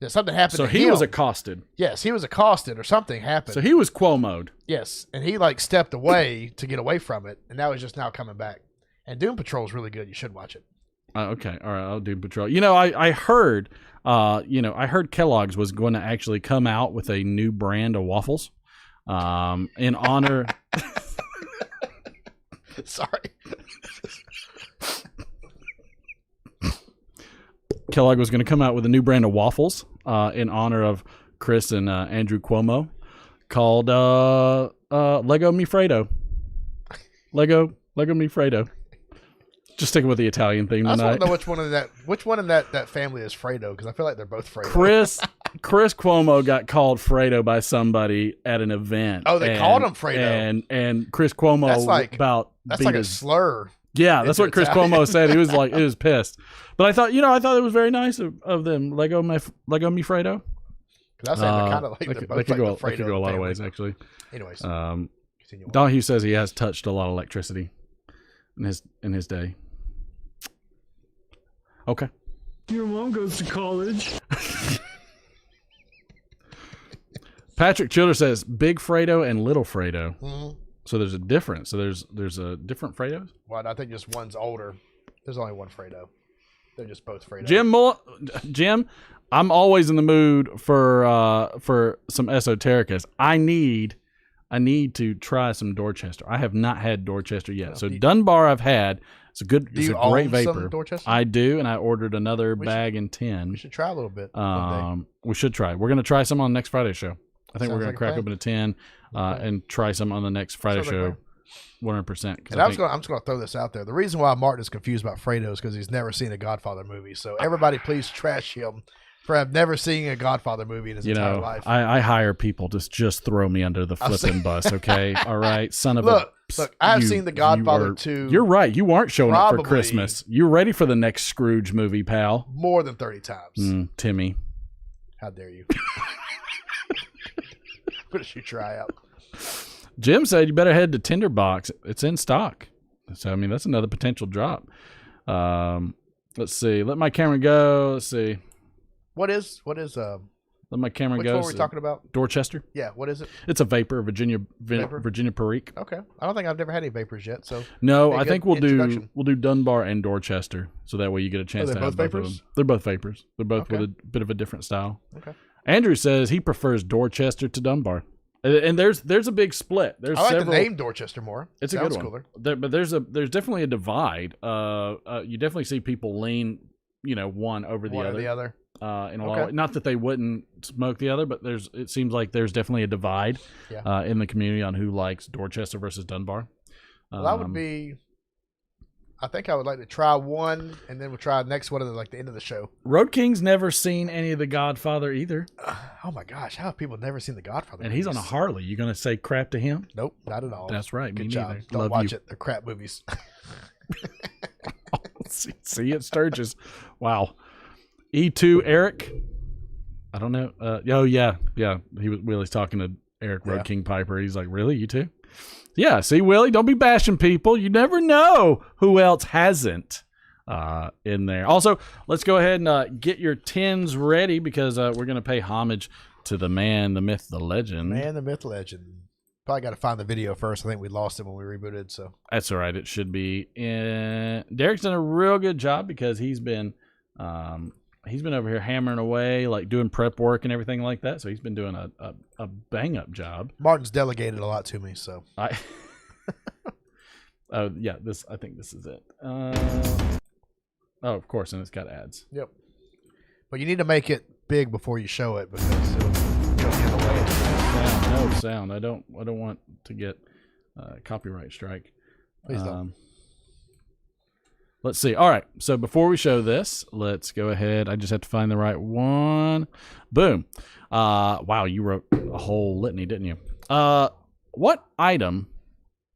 something happened
So
to
he
him.
was accosted.
Yes, he was accosted or something happened.
So he was Cuomo'd.
Yes, and he stepped away to get away from it, and now he's just now coming back. And Doom Patrol is really good. You should watch it.
Okay, all right, I'll do Patrol. I heard, I heard Kellogg's was going to actually come out with a new brand of waffles, in honor.
Sorry.
Kellogg was going to come out with a new brand of waffles, in honor of Chris and Andrew Cuomo, called Lego Mi Fredo. Lego Mi Fredo. Just sticking with the Italian theme
I just
tonight.
want to know which one in that family is Fredo, because I feel like they're both Fredo.
Chris Cuomo got called Fredo by somebody at an event.
Oh, they called him Fredo.
And Chris Cuomo
That's like a
his,
slur.
Yeah, that's what Chris Cuomo said. He was like, he was pissed. But I thought it was very nice of them. Lego Mi Fredo.
Because I say they're kind of like
they could go a lot of ways, actually.
Anyways,
Donahue says he has touched a lot of electricity in his day. Okay.
Your mom goes to college.
Patrick Childer says Big Fredo and Little Fredo.
Mm-hmm.
So there's a difference. So there's a different Fredos?
Well, I think just one's older. There's only one Fredo. They're just both Fredo.
Jim, I'm always in the mood for some Esotericas. I need to try some Dorchester. I have not had Dorchester yet. So Dunbar I've had. It's a great vapor.
Some Dorchester?
I do, and I ordered another bag in 10.
We should try a little bit.
We should try. We're going to try some on next Friday show. I think we're going to crack
plan.
open a 10 and try some on the next Friday show. 100%.
And I'm just going to throw this out there. The reason why Martin is confused about Fredo is because he's never seen a Godfather movie. So everybody, please trash him for have never seen a Godfather movie in his entire life.
I hire people to just throw me under the flipping bus. Okay, all right, son of
look,
a.
Look, I've seen The Godfather 2.
You're right. You aren't showing up for Christmas. You're ready for the next Scrooge movie, pal.
More than 30 times.
Timmy.
How dare you? What did you try out?
Jim said you better head to Tinderbox. It's in stock. So, I mean, that's another potential drop. Let's see. Let my camera go. Let's see.
What is
Let my camera
which
go.
one were we talking about?
Dorchester.
Yeah, what is it?
It's a vapor, Virginia Perique.
Okay. I don't think I've never had any vapors yet, so
no, I think we'll do Dunbar and Dorchester, so that way you get a chance to have both of them. They're both vapors. They're both with a bit of a different style.
Okay.
Andrew says he prefers Dorchester to Dunbar, and there's a big split. There's
I like
several,
the name Dorchester more.
It's
Sounds
a good one.
cooler.
But there's definitely a divide. You definitely see people lean, one over the other. In a lot of ways. Not that they wouldn't smoke the other, but it seems like there's definitely a divide in the community on who likes Dorchester versus Dunbar.
Well, that would be. I think I would like to try one, and then we'll try the next one at the end of the show.
Road King's never seen any of The Godfather either.
Oh my gosh, how have people never seen The Godfather?
And he's on a Harley. You gonna say crap to him?
Nope, not at all.
That's right.
Good
me
job.
neither.
Don't
Love
watch
you.
it. They're crap movies.
See it, Sturgis. Wow. E2 Eric. I don't know. Oh yeah. Willie's talking to Eric Road King Piper. He's like, really, you too? Yeah. See, Willie, don't be bashing people. You never know who else hasn't in there. Also, let's go ahead and get your tins ready because we're gonna pay homage to the man, the myth, the legend.
Man, the myth, legend. Probably got to find the video first. I think we lost it when we rebooted. So
that's all right. It should be. Derek's done a real good job because he's been over here hammering away, like doing prep work and everything like that. So he's been doing a bang up job.
Martin's delegated a lot to me. So
oh yeah, I think this is it. Oh, of course, and it's got ads.
Yep. But you need to make it big before you show it because it'll give away.
No sound. I don't want to get copyright strike.
Please don't.
Let's see. All right. So before we show this, let's go ahead. I just have to find the right one. Boom. Wow, you wrote a whole litany, didn't you? What item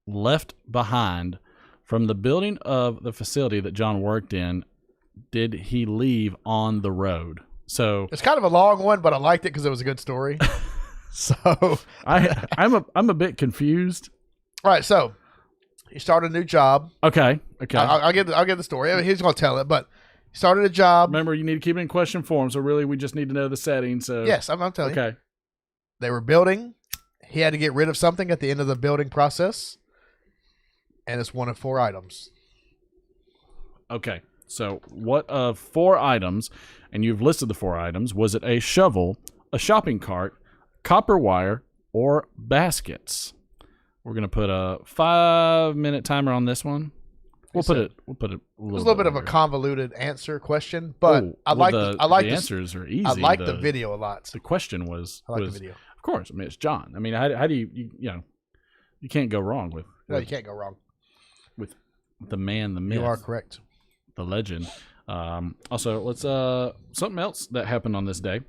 left behind from the building of the facility that John worked in did he leave on the road? So
it's kind of a long one, but I liked it because it was a good story. So
I'm a bit confused.
All right, so he started a new job.
Okay.
I'll get the story. I mean, he's going to tell it, but he started a job.
Remember, you need to keep it in question form. So really, we just need to know the setting. So
yes, I'm telling you.
Okay.
They were building. He had to get rid of something at the end of the building process, and it's one of 4 items.
Okay. So what of 4 items, and you've listed the 4 items, was it a shovel, a shopping cart, copper wire, or baskets? We're going to put a 5-minute timer on this one. We'll put it a little
bit of a convoluted answer question, but I like the
answers are easy.
I like the video a lot.
The question was
I like the video.
Of course, I mean it's John. I mean, how do you can't go wrong with
No, you can't go wrong
with the man, the myth.
You are correct.
The legend. Also, let's something else that happened on this day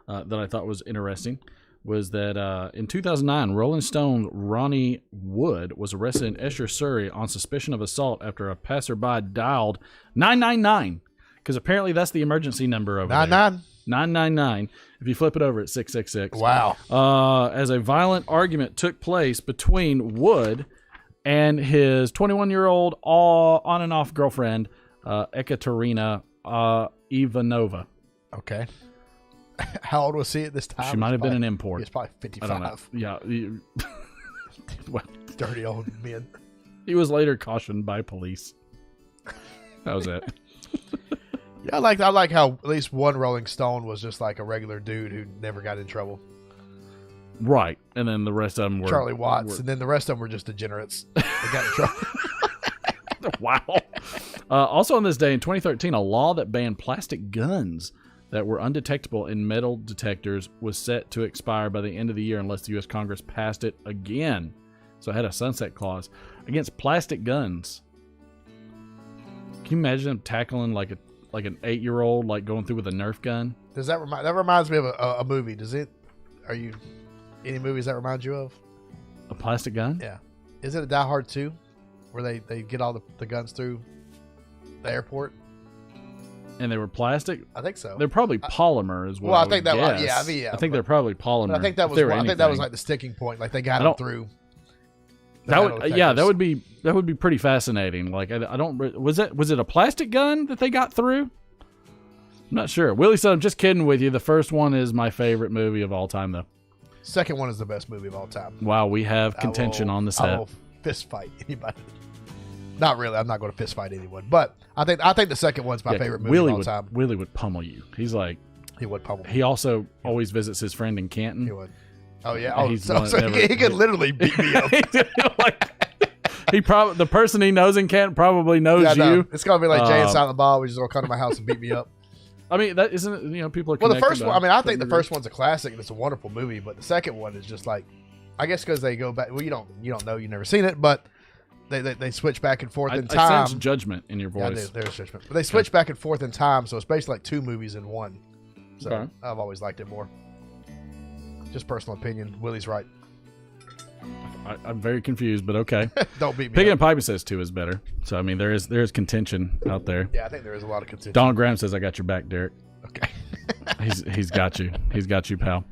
that I thought was interesting was that in 2009, Rolling Stone Ronnie Wood was arrested in Esher, Surrey on suspicion of assault after a passerby dialed 999 because apparently that's the emergency number over there. 999. If you flip it over, it's 666.
Wow.
As a violent argument took place between Wood and his 21-year-old on and off girlfriend, Ekaterina Ivanova.
Okay. How old was he at this time?
She might have been an import.
He's probably 55.
I don't know. Yeah. Well,
dirty old men.
He was later cautioned by police. That was it.
Yeah, I like how at least one Rolling Stone was just like a regular dude who never got in trouble.
Right. And then the rest of them were
Charlie Watts, and then the rest of them were just degenerates. They got in trouble.
Wow. Also on this day in 2013, a law that banned plastic guns that were undetectable in metal detectors was set to expire by the end of the year unless the U.S. Congress passed it again. So it had a sunset clause against plastic guns. Can you imagine them tackling like an 8-year-old like going through with a Nerf gun?
Does that reminds me of a movie? Any movies that remind you of?
A plastic gun?
Yeah. Is it a Die Hard 2 where they get all the guns through the airport?
And they were plastic?
I think so.
They're probably polymer as well.
Well, I think that
guess.
yeah, I mean, yeah.
I think they're probably polymer.
I think that was like the sticking point. Like they got them through.
That would be pretty fascinating. Like I don't was it a plastic gun that they got through? I'm not sure. Willie said, "I'm just kidding with you. The first one is my favorite movie of all time, though.
Second one is the best movie of all time."
Wow, we have contention on the set.
I will fist fight anybody. Not really. I'm not going to fist fight anyone, but I think the second one's my favorite movie of all time.
Willie would pummel you. He's like
he would pummel.
He also always visits his friend in Canton.
He would. Oh yeah. Oh, so he could literally beat me up.
The person he knows in Canton probably knows you.
No. It's gonna be like Jay and Silent Bob, which is gonna come to my house and beat me up.
I mean, that isn't people are.
Well, the first one. I mean, I think the first one's a classic and it's a wonderful movie, but the second one is just like, I guess because they go back. Well, you don't know, you've never seen it, but they switch back and forth in time.
I sense judgment in your voice.
Yeah, there's judgment, but they switch back and forth in time, so it's basically like 2 movies in one. So I've always liked it more. Just personal opinion. Willie's right.
I'm very confused, but okay.
Don't beat me.
Picking and Piping says 2 is better. So I mean, there is contention out there.
Yeah, I think there is a lot of contention.
Donald Graham says, "I got your back, Derek."
Okay.
He's got you. He's got you, pal.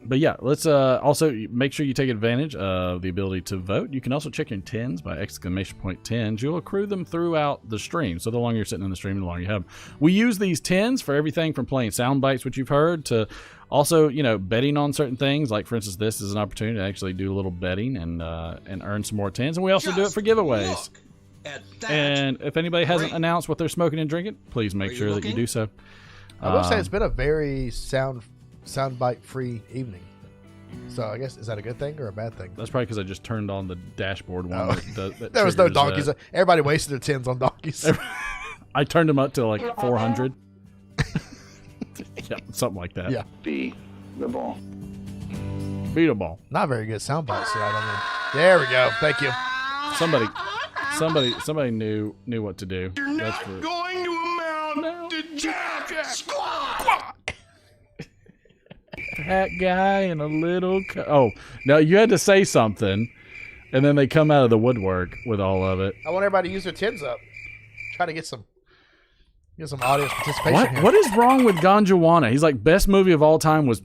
But yeah, let's also make sure you take advantage of the ability to vote. You can also check your tens by exclamation point tens. You'll accrue them throughout the stream. So the longer you're sitting in the stream, the longer you have them. We use these tens for everything from playing sound bites, which you've heard, to also, betting on certain things. Like, for instance, this is an opportunity to actually do a little betting and earn some more tens. And we also do it for giveaways. And if anybody hasn't announced what they're smoking and drinking, please make sure that you do so.
I will say it's been a very soundbite free evening. So I guess, is that a good thing or a bad thing?
That's probably because I just turned on the dashboard one. That
there was no donkeys. Everybody wasted their tens on donkeys.
I turned them up to like 400. Yeah, something like that.
Yeah.
Be the ball.
Beat a ball.
Not very good soundbites tonight. I mean, there we go. Thank you.
Somebody knew what to do. That's for
Going to amount to jack squat.
Fat guy and a little. Oh, no, you had to say something, and then they come out of the woodwork with all of it.
I want everybody to use their tens up. Try to get some audience participation here.
What is wrong with Ganjawana? He's like, best movie of all time was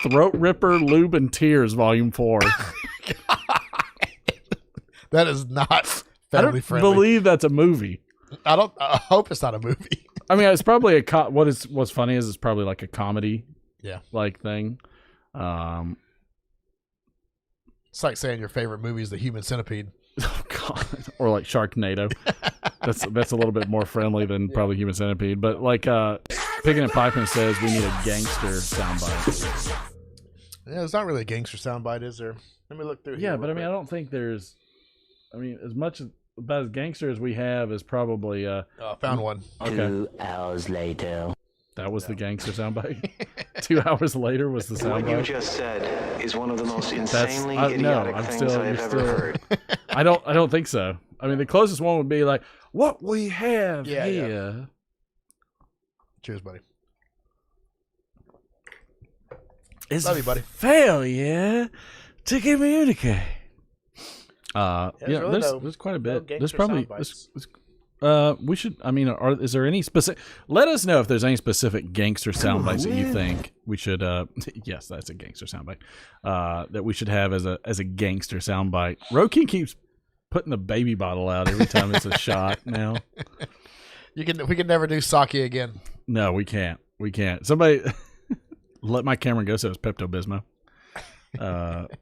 Throat Ripper, Lube and Tears, Volume 4.
That is not family friendly.
I don't believe that's a movie.
I hope it's not a movie.
I mean, it's probably what's funny is it's probably like a comedy, like thing.
It's like saying your favorite movie is The Human Centipede.
Oh God, or like Sharknado. That's a little bit more friendly than probably Human Centipede. But like Picking and Piping says, we need a gangster soundbite.
Yeah, it's not really a gangster soundbite, is there? Let me look through here.
Yeah, but I mean, I don't think there's. I mean, as much about as gangster as we have is probably.
Found one.
Okay.
2 hours later.
That was the gangster soundbite. 2 hours later was the soundbite.
What you just said is one of the most insanely idiotic things I've ever heard.
I don't think so. I mean, the closest one would be like, "What we have here."
Yeah. Cheers, buddy.
It's
Love you, buddy.
failure to communicate.
Really
there's quite a bit. There's
gangster
probably we should. I mean, is there any specific? Let us know if there's any specific gangster sound bites that you think we should. Yes, that's a gangster soundbite. That we should have as a gangster soundbite. Roki keeps putting the baby bottle out every time it's a shot. Now
we can never do sake again.
No, we can't. We can't. Somebody let my camera go so it's Pepto Bismol.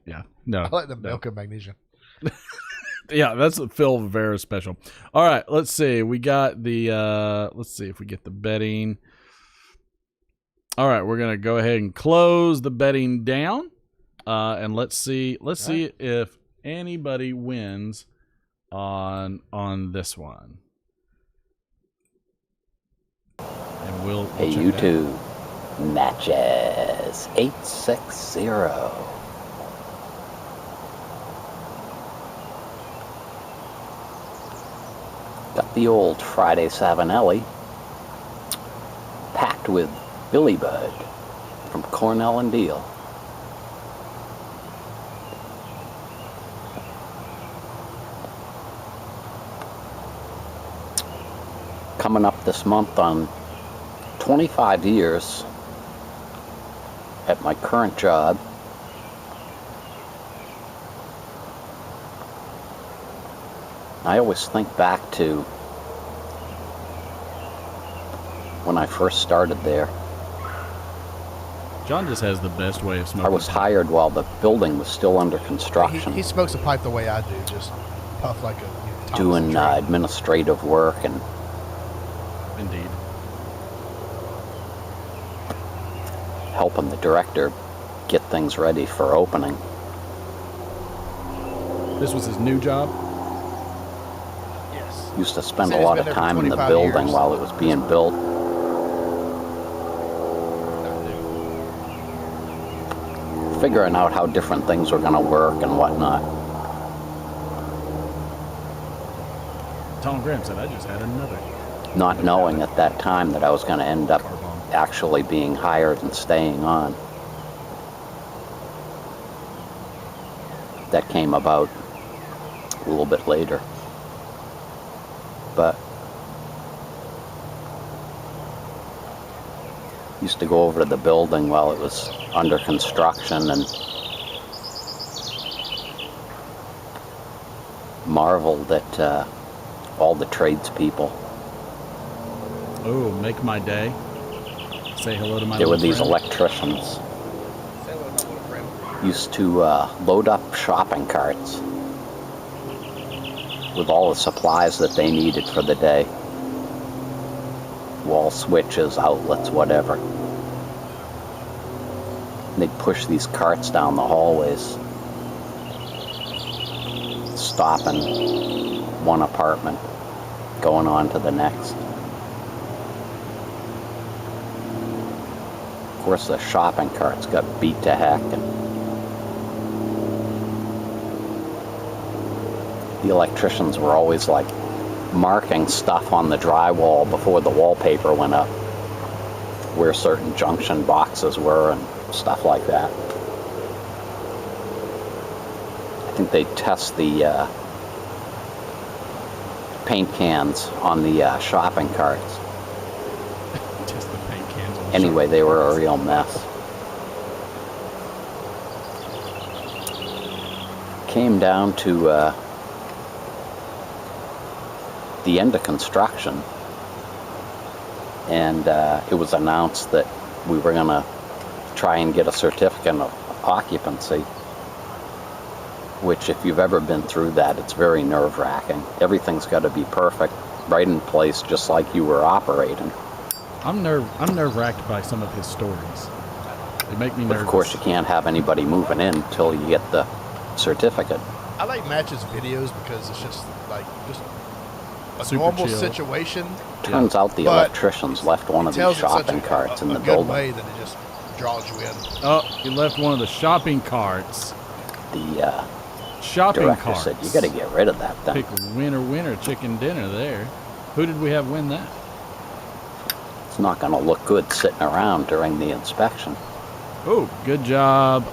Yeah, no.
I like the milk and magnesium.
Yeah, that's a Phil Vera special. All right, let's see. We got the let's see if we get the betting. All right, we're gonna go ahead and close the betting down. And let's see if anybody wins on this one. And we'll
Hey,
check
YouTube matches 860. Got the old Friday Savinelli, packed with Billy Bud from Cornell and Deal. Coming up this month on 25 years at my current job. I always think back to when I first started there.
John just has the best way of smoking.
I was hired while the building was still under construction.
He smokes a pipe the way I do, just puff like a
doing administrative work and
indeed
helping the director get things ready for opening.
This was his new job?
Yes.
Used to spend a lot of time in the building while it was being built. Figuring out how different things were going to work and whatnot.
Tom Graham said, I just had another.
Not knowing at that time that I was going to end up actually being hired and staying on. That came about a little bit later. But Used to go over to the building while it was under construction and marveled at all the tradespeople.
Oh, make my day. Say hello to my
There were
little
these
friend.
electricians. Used to load up shopping carts with all the supplies that they needed for the day. Wall switches, outlets, whatever. And they'd push these carts down the hallways, stopping one apartment, going on to the next. Of course, the shopping carts got beat to heck, and the electricians were always like marking stuff on the drywall before the wallpaper went up, where certain junction boxes were and stuff like that. I think they test the paint cans on the shopping carts.
Just the paint cans on the
Anyway, they were a real mess. Came down to the end of construction, and it was announced that we were going to try and get a certificate of occupancy, which, if you've ever been through that, it's very nerve-wracking. Everything's got to be perfect, right in place, just like you were operating.
I'm nerve-wracked by some of his stories. They make me nervous.
But of course, you can't have anybody moving in until you get the certificate.
I like Match's videos because it's just like a
Super
normal
chill.
situation.
Turns out the
But
electricians left one of these
tells it such
shopping carts in the
good
building.
way that it just draws you in.
Oh, he left one of the shopping carts.
The
Shopping
director
carts.
said, "You got to get rid of that thing."
Pick winner, chicken dinner there. Who did we have win that?
It's not going to look good sitting around during the inspection.
Oh, good job,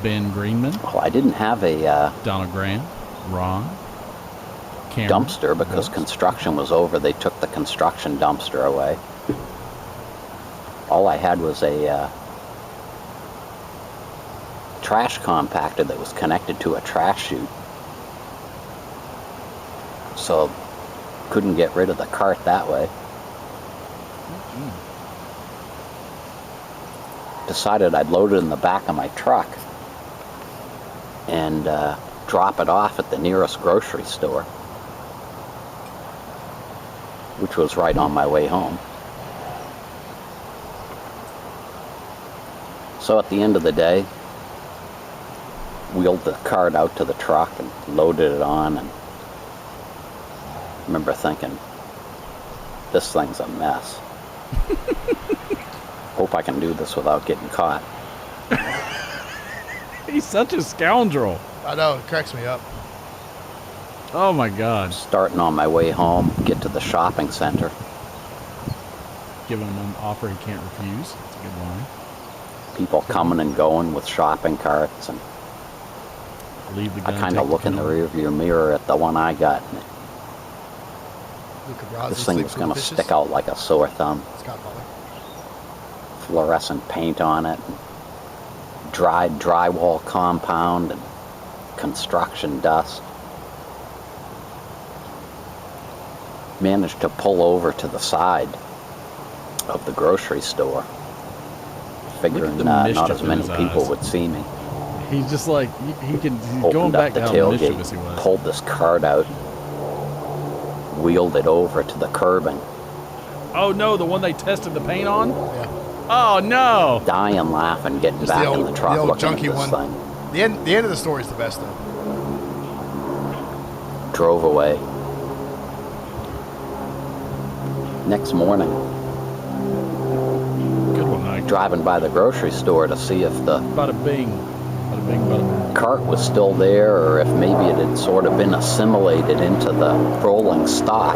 Ben Greenman,
Well, I didn't have a
Donald Graham, Ron, Cameron.
dumpster because construction was over. They took the construction dumpster away. All I had was a trash compactor that was connected to a trash chute. So couldn't get rid of the cart that way. Decided I'd load it in the back of my truck and drop it off at the nearest grocery store, which was right on my way home. So at the end of the day, wheeled the cart out to the truck and loaded it on, and I remember thinking, this thing's a mess. Hope I can do this without getting caught.
He's such a scoundrel.
I know, it cracks me up.
Oh my God.
Starting on my way home, get to the shopping center.
Giving him an offer he can't refuse. That's a good line.
People coming and going with shopping carts, and
Leave the
I
gun.
kind of look in the rearview mirror at the one I got, and
Luca Brasi
this thing
sleeps
was
with
going to
fishes.
stick out like a sore thumb.
Scott Butler.
Fluorescent paint on it, and dried drywall compound, and construction dust. Managed to pull over to the side of the grocery store, figuring
the
not
mischief
as
in
many
his
people
eyes.
would see me.
He's just like, he's
Opened
going back
up
to
the
how mischievous he
tailgate,
was.
pulled this cart out, wheeled it over to the curbing,
Oh no, the one they tested the paint on?
Yeah.
Oh no!
dying laughing, getting
Just
back
the
in
old,
the truck
the old
looking at
junky
this
one.
thing.
The end of the story is the best though.
Drove away. Next morning,
Good one, Mike.
driving by the grocery store to see if the
Bada bing. Bada bing, bada bing.
cart was still there, or if maybe it had sort of been assimilated into the rolling stock.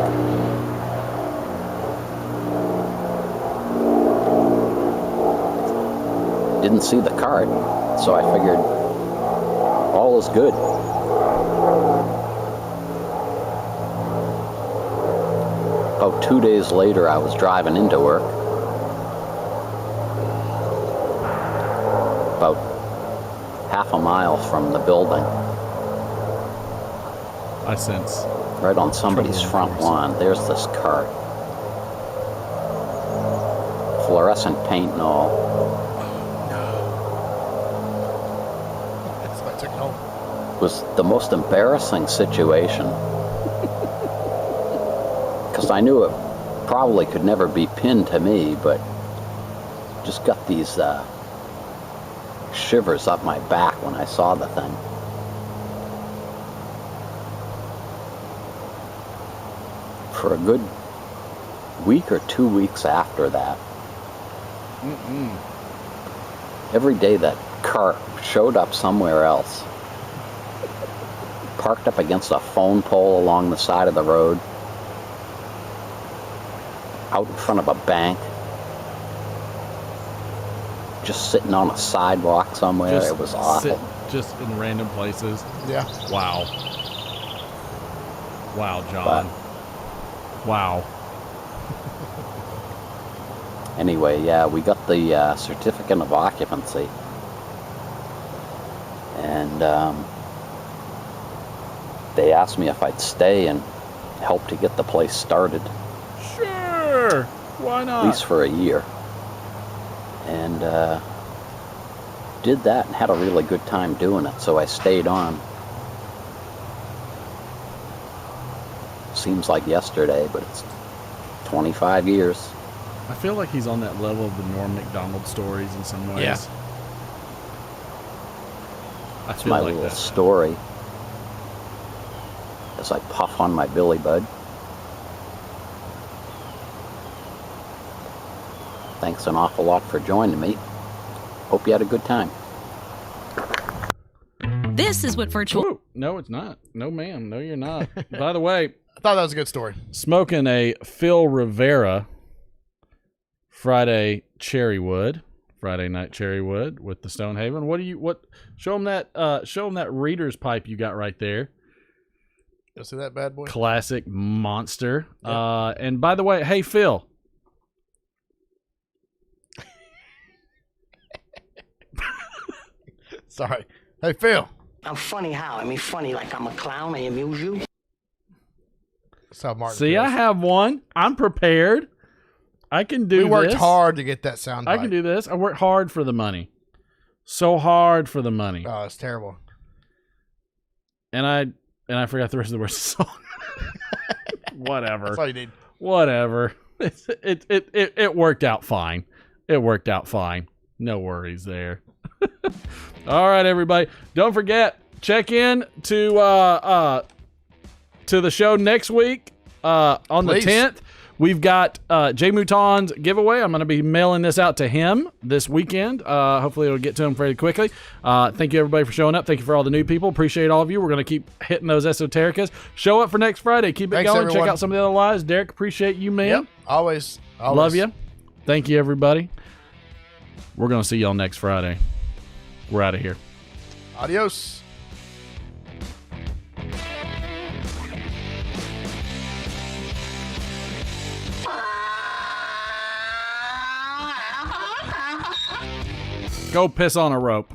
Didn't see the cart, so I figured all is good. About 2 days later, I was driving into work, mile from the building.
I sense.
Right on somebody's front lawn. There's this cart. Fluorescent paint and all.
That's what I took home.
It was the most embarrassing situation. Because I knew it probably could never be pinned to me, but just got these shivers up my back when I saw the thing. For a good week or 2 weeks after that, every day that cart showed up somewhere else. Parked up against a phone pole along the side of the road. Out in front of a bank. Just sitting on a sidewalk somewhere. It was awful.
Just in random places.
Yeah.
Wow. Wow, John. Wow.
Anyway, yeah, we got the certificate of occupancy. And they asked me if I'd stay and help to get the place started.
Sure. Why not?
At least for a year. And did that and had a really good time doing it, so I stayed on. Seems like yesterday, but it's 25 years.
I feel like he's on that level of the Norm Macdonald stories in some ways.
Yeah.
That's my little story as I puff on my Billy Bud. Thanks an awful lot for joining me. Hope you had a good time.
This is what virtual...
Ooh, no, it's not. No, ma'am. No, you're not. By the way...
I thought that was a good story.
Smoking a Phil Rivera Friday night Cherrywood with the Stonehaven. Show them that reader's pipe you got right there.
You see that bad boy?
Classic monster.
Yep.
And by the way, hey Phil.
Sorry. Hey Phil.
I'm funny how? I mean funny like I'm a clown, I amuse you.
That's how Martin
See,
feels.
I have one. I'm prepared. I can do this.
We worked hard to get that sound
I
bite.
can do this. I worked hard for the money. So hard for the money.
Oh, it's terrible.
And I forgot the rest of the words of the song. Whatever.
That's all you need.
Whatever. It worked out fine. It worked out fine. No worries there. All right, everybody. Don't forget, check in to the show next week on
Please.
the 10th. We've got Jay Mouton's giveaway. I'm going to be mailing this out to him this weekend. Hopefully it'll get to him very quickly. Thank you, everybody, for showing up. Thank you for all the new people. Appreciate all of you. We're going to keep hitting those Esotericas. Show up for next Friday. Keep it
Thanks,
going.
everyone.
Check out some of the other lives. Derek, appreciate you, man.
Yep. Always.
Love you. Thank you, everybody. We're going to see y'all next Friday. We're out of here.
Adios.
Go piss on a rope.